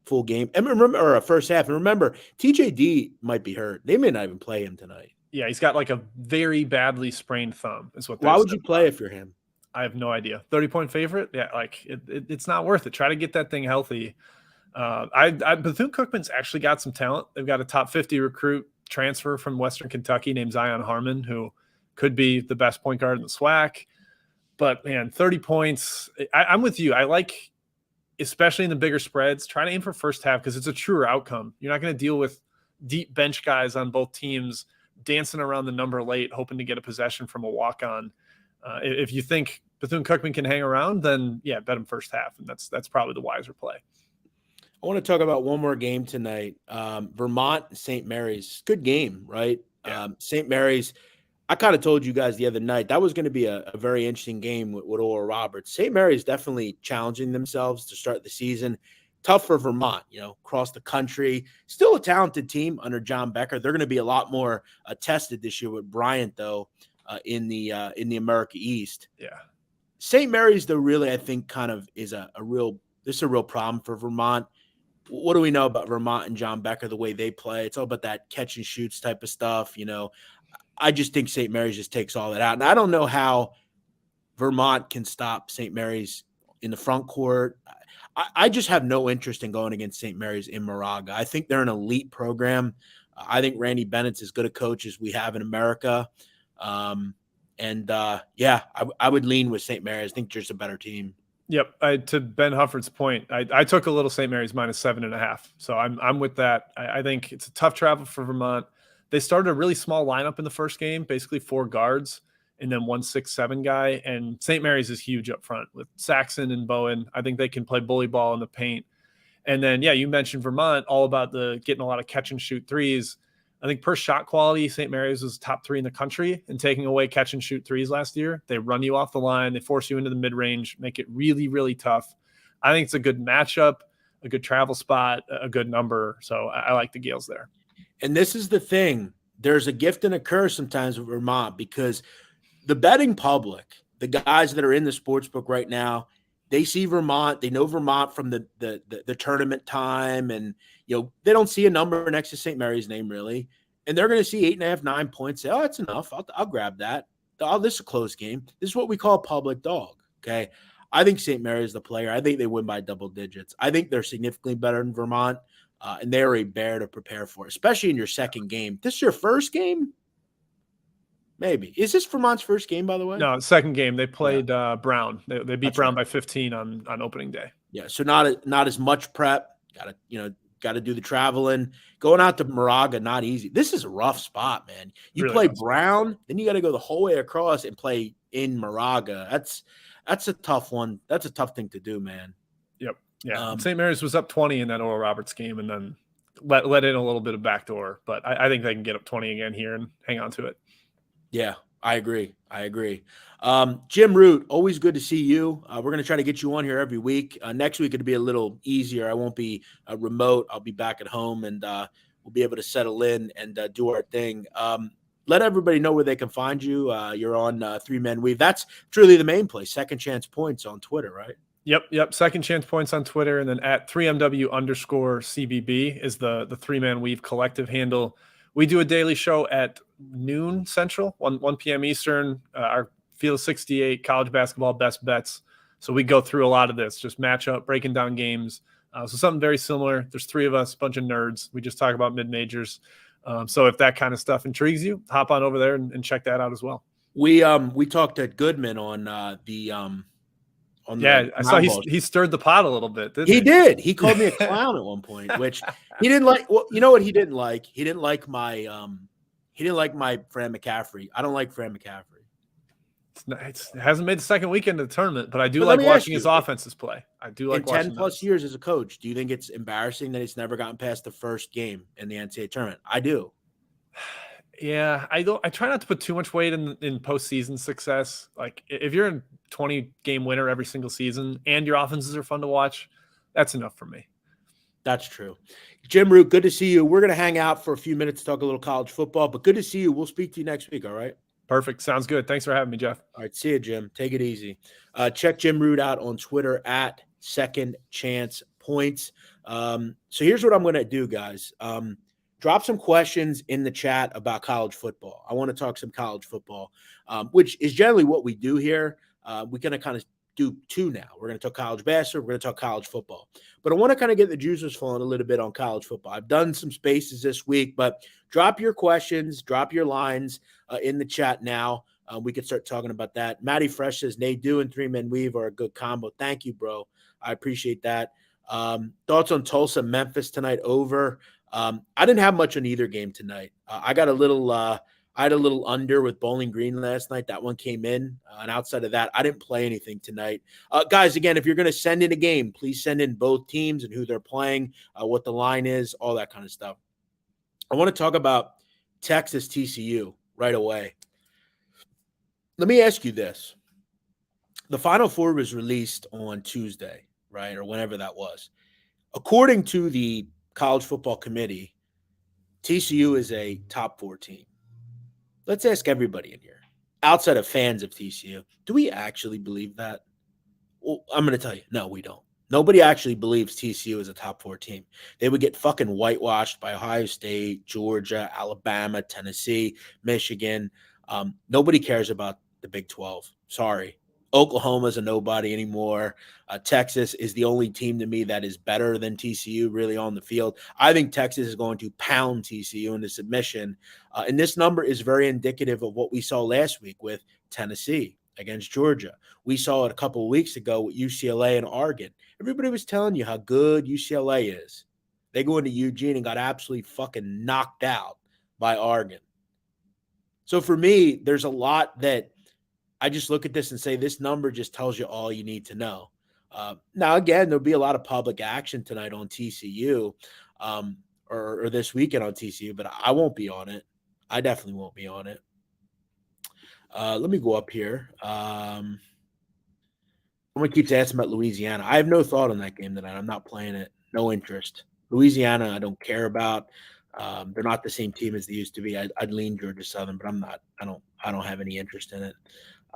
Speaker 1: full game. And remember, first half. And remember, TJD might be hurt. They may not even play him tonight.
Speaker 2: Yeah, he's got like a very badly sprained thumb. Is what.
Speaker 1: Why would you play if you're him?
Speaker 2: I have no idea. 30-point favorite? Yeah, like it's not worth it. Try to get that thing healthy. Bethune-Cookman's actually got some talent. They've got a top 50 recruit transfer from Western Kentucky named Zion Harmon, who could be the best point guard in the SWAC. But man, 30 points. I'm with you. I like especially in the bigger spreads, try to aim for first half because it's a truer outcome. You're not going to deal with deep bench guys on both teams dancing around the number late, hoping to get a possession from a walk-on. If you think Bethune-Cookman can hang around, then yeah, bet them first half, and that's probably the wiser play.
Speaker 1: I want to talk about one more game tonight. Vermont, St. Mary's. Good game, right?
Speaker 2: Yeah.
Speaker 1: St. Mary's, I kind of told you guys the other night, that was going to be a very interesting game with Oral Roberts. St. Mary's definitely challenging themselves to start the season. Tough for Vermont, across the country. Still a talented team under John Becker. They're going to be a lot more tested this year with Bryant, though, in the America East.
Speaker 2: Yeah.
Speaker 1: St. Mary's, though, really, I think kind of is a real problem for Vermont. What do we know about Vermont and John Becker, the way they play? It's all about that catch and shoots type of stuff. I just think St. Mary's just takes all that out. And I don't know how Vermont can stop St. Mary's in the front court. I just have no interest in going against St. Mary's in Moraga. I think they're an elite program. I think Randy Bennett's as good a coach as we have in America. I would lean with St. Mary's. I think there's a better team.
Speaker 2: Yep. To Ben Hufford's point, I took a little St. Mary's -7.5. So I'm with that. I think it's a tough travel for Vermont. They started a really small lineup in the first game, basically 4 guards and then 1 6'7" guy. And St. Mary's is huge up front with Saxon and Bowen. I think they can play bully ball in the paint. And then, yeah, you mentioned Vermont, all about getting a lot of catch and shoot threes. I think per shot quality, St. Mary's was top 3 in the country in taking away catch and shoot threes last year. They run you off the line. They force you into the mid-range, make it really, really tough. I think it's a good matchup, a good travel spot, a good number. So I like the Gales there.
Speaker 1: And this is the thing. There's a gift and a curse sometimes with Vermont because the betting public, the guys that are in the sportsbook right now, they see Vermont. They know Vermont from the tournament time, and they don't see a number next to St. Mary's name really, and they're going to see 8.5, 9 points. Say, oh, that's enough. I'll grab that. Oh, this is a close game. This is what we call a public dog. Okay, I think St. Mary's the player. I think they win by double digits. I think they're significantly better than Vermont, and they are a bear to prepare for, especially in your second game. This is your first game. Maybe. Is this Vermont's first game, by the way?
Speaker 2: No, second game. They played Brown. They beat Brown by 15 on opening day.
Speaker 1: Yeah, so not as much prep. Got to do the traveling. Going out to Moraga, not easy. This is a rough spot, man. You really play Brown, then you got to go the whole way across and play in Moraga. That's a tough one. That's a tough thing to do, man.
Speaker 2: Yep. Yeah. St. Mary's was up 20 in that Oral Roberts game and then let in a little bit of backdoor. But I think they can get up 20 again here and hang on to it.
Speaker 1: Yeah, I agree. Jim Root, always good to see you. We're going to try to get you on here every week. Next week, it'll be a little easier. I won't be remote. I'll be back at home, and we'll be able to settle in and do our thing. Let everybody know where they can find you. You're on Three Men Weave. That's truly the main place. Second Chance Points on Twitter, right?
Speaker 2: Yep. Second Chance Points on Twitter, and then at 3MW_CBB is the Three Man Weave collective handle. We do a daily show at noon Central, 1 p.m. Eastern, our Field 68 college basketball best bets. So we go through a lot of this, just matchup, breaking down games. So something very similar. There's 3 of us, a bunch of nerds. We just talk about mid-majors. So if that kind of stuff intrigues you, hop on over there and check that out as well.
Speaker 1: We talked at Goodman on I
Speaker 2: saw he stirred the pot a little bit.
Speaker 1: He did. He called me a clown at one point, which he didn't like. Well, you know what he didn't like? He didn't like my Fran McCaffrey. I don't like Fran McCaffrey.
Speaker 2: It hasn't made the second weekend of the tournament, but I do like watching his offenses play. I do like watching
Speaker 1: 10 plus years as a coach. Do you think it's embarrassing that he's never gotten past the first game in the NCAA tournament? I do.
Speaker 2: Yeah, I try not to put too much weight in postseason success. Like if you're a 20-game winner every single season and your offenses are fun to watch, that's enough for me.
Speaker 1: That's true. Jim Root, good to see you. We're going to hang out for a few minutes to talk a little college football, but good to see you. We'll speak to you next week, all right?
Speaker 2: Perfect. Sounds good. Thanks for having me, Jeff.
Speaker 1: All right, see you, Jim. Take it easy. Check Jim Root out on Twitter at Second Chance Points. So here's what I'm going to do, guys. Drop some questions in the chat about college football. I want to talk some college football, which is generally what we do here. We're going to kind of do 2 now. We're going to talk college basketball. We're going to talk college football. But I want to kind of get the juices flowing a little bit on college football. I've done some spaces this week, but drop your questions, drop your lines in the chat now. We can start talking about that. Matty Fresh says, Nadu and Three Men Weave are a good combo. Thank you, bro. I appreciate that. Thoughts on Tulsa, Memphis tonight over. I didn't have much on either game tonight. I had a little under with Bowling Green last night. That one came in. And outside of that, I didn't play anything tonight. Guys, again, if you're going to send in a game, please send in both teams and who they're playing, what the line is, all that kind of stuff. I want to talk about Texas TCU right away. Let me ask you this. The Final Four was released on Tuesday, right, or whenever that was. According to the College Football Committee, TCU is a top 4 team. Let's ask everybody in here, outside of fans of TCU, do we actually believe that? Well, I'm going to tell you, no, we don't. Nobody actually believes TCU is a top 4 team. They would get fucking whitewashed by Ohio State, Georgia, Alabama, Tennessee, Michigan. Nobody cares about the Big 12. Sorry. Oklahoma's a nobody anymore. Texas is the only team to me that is better than TCU really on the field. I think Texas is going to pound TCU into submission. And this number is very indicative of what we saw last week with Tennessee against Georgia. We saw it a couple of weeks ago with UCLA and Oregon. Everybody was telling you how good UCLA is. They go into Eugene and got absolutely fucking knocked out by Oregon. So for me, there's a lot that I just look at this and say this number just tells you all you need to know. Now, again, there'll be a lot of public action tonight on TCU or this weekend on TCU, but I won't be on it. I definitely won't be on it. Let me go up here. Someone keeps asking about Louisiana. I have no thought on that game tonight. I'm not playing it. No interest. Louisiana, I don't care about. They're not the same team as they used to be. I'd lean Georgia Southern, but I'm not. I don't have any interest in it.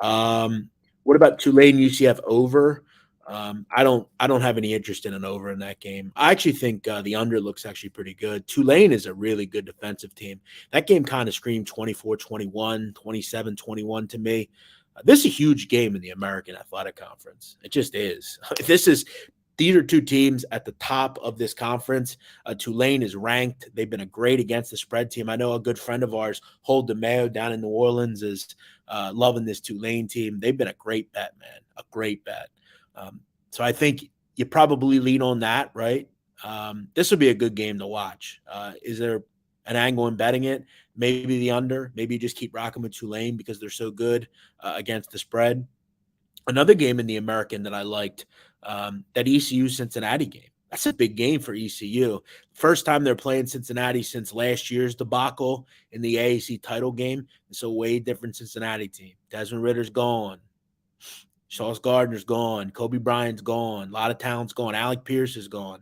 Speaker 1: What about Tulane UCF over? I don't have any interest in an over in that game. I actually think the under looks actually pretty good. Tulane is a really good defensive team. That game kind of screamed 24-21, 27-21 to me. This is a huge game in the American Athletic Conference. It just is. These are two teams at the top of this conference. Tulane is ranked. They've been a great against the spread team. I know a good friend of ours, Hold DeMayo down in New Orleans, is loving this Tulane team. They've been a great bet, man, a great bet. So I think you probably lean on that, right? This would be a good game to watch. Is there an angle in betting it? Maybe the under. Maybe you just keep rocking with Tulane because they're so good against the spread. Another game in the American that I liked, that ECU-Cincinnati game. That's a big game for ECU. First time they're playing Cincinnati since last year's debacle in the AAC title game. It's a way different Cincinnati team. Desmond Ritter's gone. Sauce Gardner's gone. Kobe Bryant's gone. A lot of talent's gone. Alec Pierce is gone.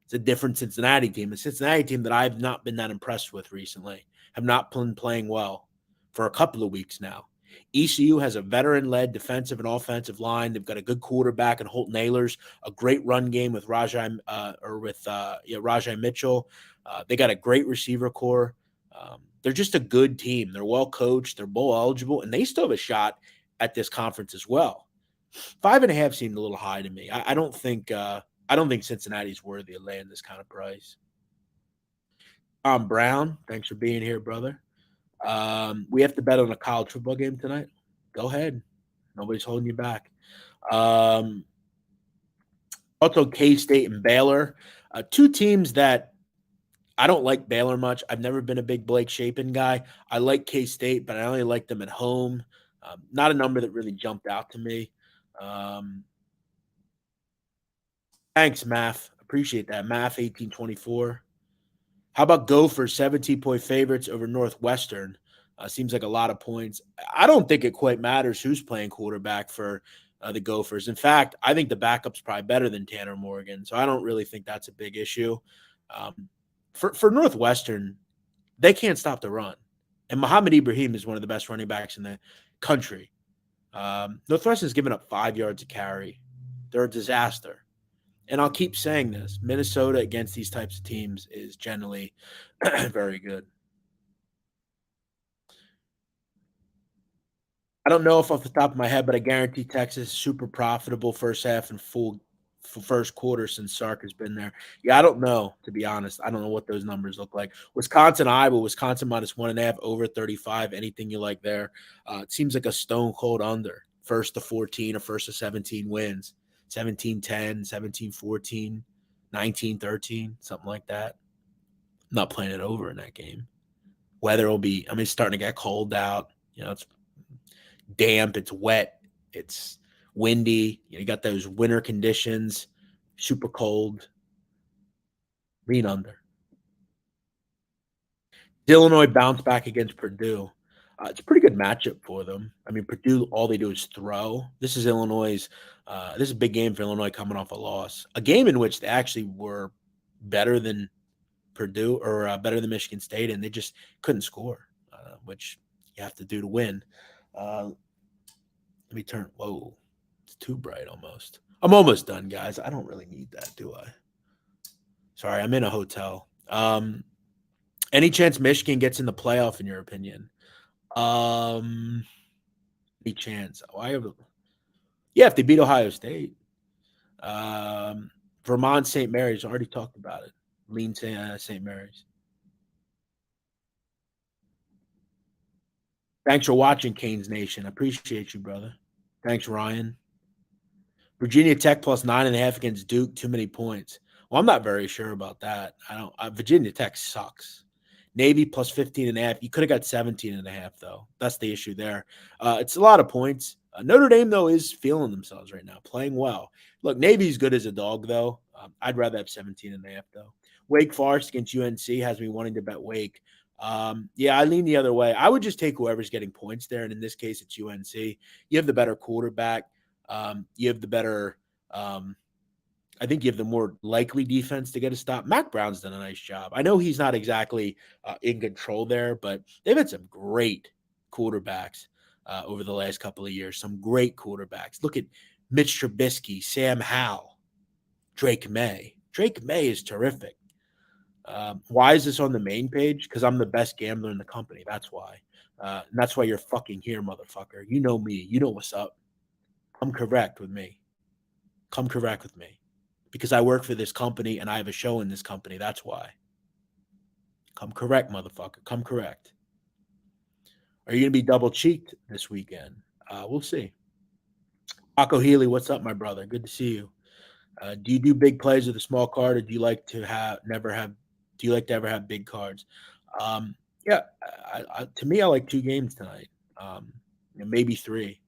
Speaker 1: It's a different Cincinnati team. A Cincinnati team that I've not been that impressed with recently. Have not been playing well for a couple of weeks now. ECU has a veteran-led defensive and offensive line. They've got a good quarterback in Holt Nailers, a great run game with Rajai Mitchell. They got a great receiver core. They're just a good team. They're well coached. They're bowl eligible, and they still have a shot at this conference as well. 5.5 seemed a little high to me. I don't think Cincinnati's worthy of laying this kind of price. Brown, thanks for being here, brother. We have to bet on a college football game tonight. Go ahead. Nobody's holding you back. Also, K-State and Baylor. Two teams that I don't like Baylor much. I've never been a big Blake Shapen guy. I like K-State, but I only like them at home. Not a number that really jumped out to me. Thanks, Math. Appreciate that. Math 1824. How about Gophers, 17-point favorites over Northwestern? Seems like a lot of points. I don't think it quite matters who's playing quarterback for the Gophers. In fact, I think the backup's probably better than Tanner Morgan, so I don't really think that's a big issue. For Northwestern, they can't stop the run. And Muhammad Ibrahim is one of the best running backs in the country. Northwestern's given up 5 yards a carry. They're a disaster. And I'll keep saying this. Minnesota against these types of teams is generally very good. I don't know if off the top of my head, but I guarantee Texas is super profitable first half and full first quarter since Sark has been there. Yeah, I don't know, to be honest. I don't know what those numbers look like. Wisconsin, Iowa, Wisconsin -1.5, over 35, anything you like there. It seems like a stone cold under. First to 14 or first to 17 wins. 17-10, 17-14, 19-13, something like that. I'm not playing it over in that game. Weather will be, it's starting to get cold out. It's damp, it's wet, it's windy. You got those winter conditions, super cold. Lean under. Illinois bounced back against Purdue. It's a pretty good matchup for them. Purdue, all they do is throw. This is Illinois'. This is a big game for Illinois coming off a loss. A game in which they actually were better than Purdue or better than Michigan State, and they just couldn't score, which you have to do to win. Let me turn. Whoa, it's too bright almost. I'm almost done, guys. I don't really need that, do I? Sorry, I'm in a hotel. Any chance Michigan gets in the playoff, in your opinion? Any chance? If they beat Ohio State. Vermont, St. Mary's, already talked about it. Lean St. Mary's. Thanks for watching, Canes Nation. I appreciate you, brother. Thanks, Ryan. Virginia Tech plus 9.5 against Duke. Too many points. Well, I'm not very sure about that. Virginia Tech sucks. Navy plus 15.5. You could have got 17.5, though. That's the issue there. It's a lot of points. Notre Dame, though, is feeling themselves right now, playing well. Look, Navy's good as a dog, though. I'd rather have 17.5, though. Wake Forest against UNC has me wanting to bet Wake. I lean the other way. I would just take whoever's getting points there, and in this case, it's UNC. You have the better quarterback. You have the better I think you have the more likely defense to get a stop. Mac Brown's done a nice job. I know he's not exactly in control there, but they've had some great quarterbacks over the last couple of years. Some great quarterbacks. Look at Mitch Trubisky, Sam Howell, Drake May. Drake May is terrific. Why is this on the main page? Because I'm the best gambler in the company. That's why. And that's why you're fucking here, motherfucker. You know me. You know what's up. Come correct with me. Come correct with me. Because I work for this company and I have a show in this company. That's why. Come correct, motherfucker. Come correct. Are you going to be double cheeked this weekend? We'll see. Paco Healy, what's up, my brother? Good to see you. Do you do big plays with a small card, or do you like to ever have big cards? To me, I like 2 games tonight. Maybe 3.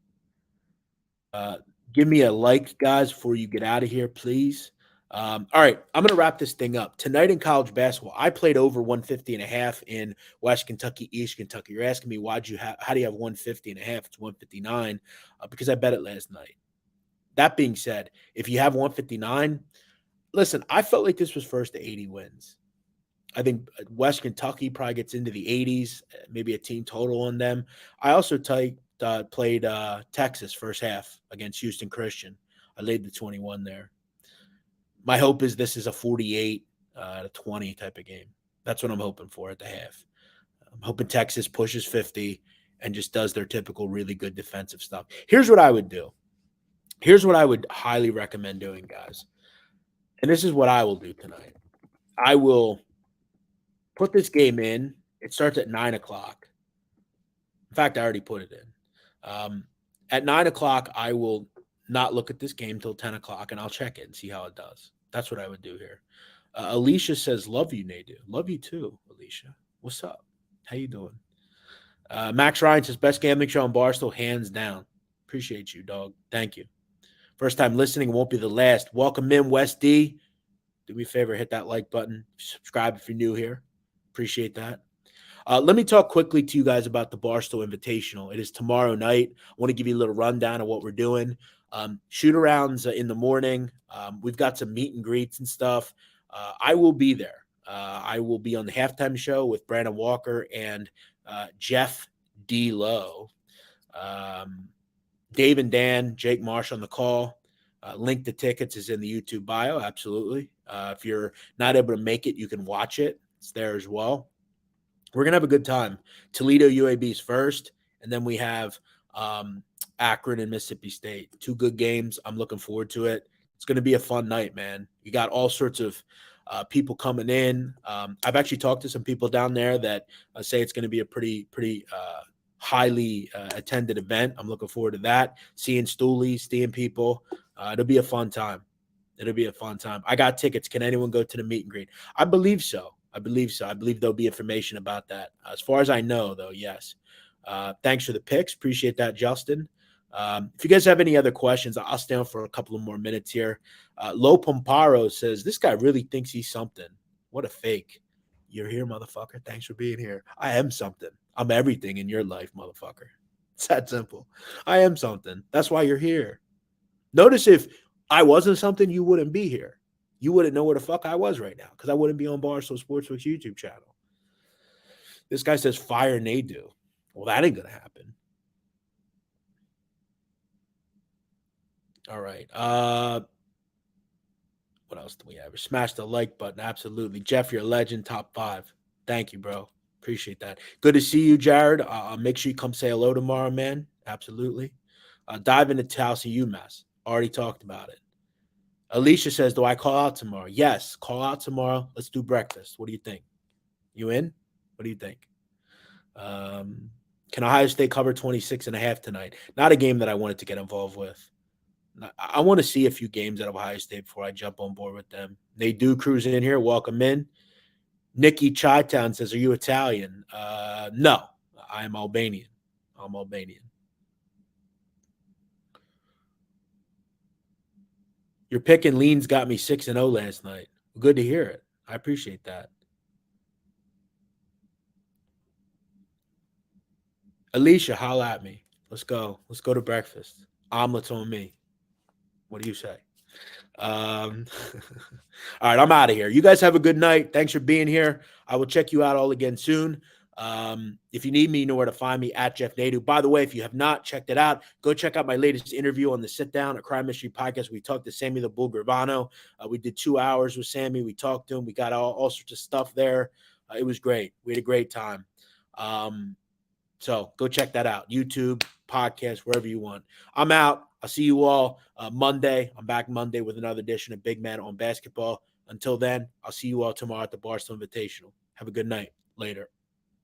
Speaker 1: Give me a like, guys, before you get out of here, please. All right, I'm going to wrap this thing up. Tonight in college basketball, I played over 150.5 in West Kentucky, East Kentucky. You're asking me, how do you have 150.5? It's 159 because I bet it last night. That being said, if you have 159, listen, I felt like this was first to 80 wins. I think West Kentucky probably gets into the 80s, maybe a team total on them. I also played Texas first half against Houston Christian. I laid the 21 there. My hope is this is a 48 to 20 type of game. That's what I'm hoping for at the half. I'm hoping Texas pushes 50 and just does their typical really good defensive stuff. Here's what I would do. Here's what I would highly recommend doing, guys. And this is what I will do tonight. I will put this game in. It starts at 9 o'clock. In fact, I already put it in. At 9 o'clock, I will not look at this game till 10 o'clock, and I'll check it and see how it does. That's what I would do here. Alicia says, love you, Nadu. Love you too, Alicia. What's up? How you doing? Max Ryan says, best gambling show on Barstool, hands down. Appreciate you, dog. Thank you. First time listening, won't be the last. Welcome in, West D. Do me a favor, hit that like button. Subscribe if you're new here. Appreciate that. Let me talk quickly to you guys about the Barstool Invitational. It is tomorrow night. I want to give you a little rundown of what we're doing. Shoot-arounds in the morning. We've got some meet and greets and stuff. I will be there. I will be on the halftime show with Brandon Walker and Jeff D. Lowe. Dave and Dan, Jake Marsh on the call. Link to tickets is in the YouTube bio, absolutely. If you're not able to make it, you can watch it. It's there as well. We're going to have a good time. Toledo UAB's first, and then we have Akron and Mississippi State. 2 good games. I'm looking forward to it. It's going to be a fun night, man. You got all sorts of people coming in. I've actually talked to some people down there that say it's going to be a pretty highly attended event. I'm looking forward to that. Seeing stoolies, seeing people. It'll be a fun time. It'll be a fun time. I got tickets. Can anyone go to the meet and greet? I believe so. I believe there'll be information about that. As far as I know, though, yes. Thanks for the picks. Appreciate that, Justin. If you guys have any other questions, I'll stay on for a couple of more minutes here. Lo Pomparo says, this guy really thinks he's something. What a fake. You're here, motherfucker. Thanks for being here. I am something. I'm everything in your life, motherfucker. It's that simple. I am something. That's why you're here. Notice if I wasn't something, you wouldn't be here. You wouldn't know where the fuck I was right now because I wouldn't be on Barstool Sports YouTube channel. This guy says, fire Nadu. Well, that ain't going to happen. All right. What else do we have? Smash the like button. Absolutely. Jeff, you're a legend. Top 5. Thank you, bro. Appreciate that. Good to see you, Jared. Make sure you come say hello tomorrow, man. Absolutely. Dive into Towson, UMass. Already talked about it. Alicia says, do I call out tomorrow? Yes, call out tomorrow. Let's do breakfast. What do you think? You in? What do you think? Can Ohio State cover 26.5 tonight? Not a game that I wanted to get involved with. I want to see a few games out of Ohio State before I jump on board with them. They do cruise in here. Welcome in. Nikki Chi-Town says, are you Italian? No, I'm Albanian. I'm Albanian. Your pick and leans got me 6-0 last night. Good to hear it. I appreciate that. Alicia, holla at me. Let's go. Let's go to breakfast. Omelets on me. What do you say? All right, I'm out of here. You guys have a good night. Thanks for being here. I will check you out all again soon. If you need me, you know where to find me, at Jeff Nadu. By the way, if you have not checked it out, go check out my latest interview on the Sit Down, a Crime Mystery podcast. We talked to Sammy the Bull Gravano. We did 2 hours with Sammy. We talked to him. We got all sorts of stuff there. It was great. We had a great time. So go check that out. YouTube, podcast, wherever you want. I'm out. I'll see you all Monday. I'm back Monday with another edition of Big Man on Basketball. Until then, I'll see you all tomorrow at the Barstool Invitational. Have a good night. Later.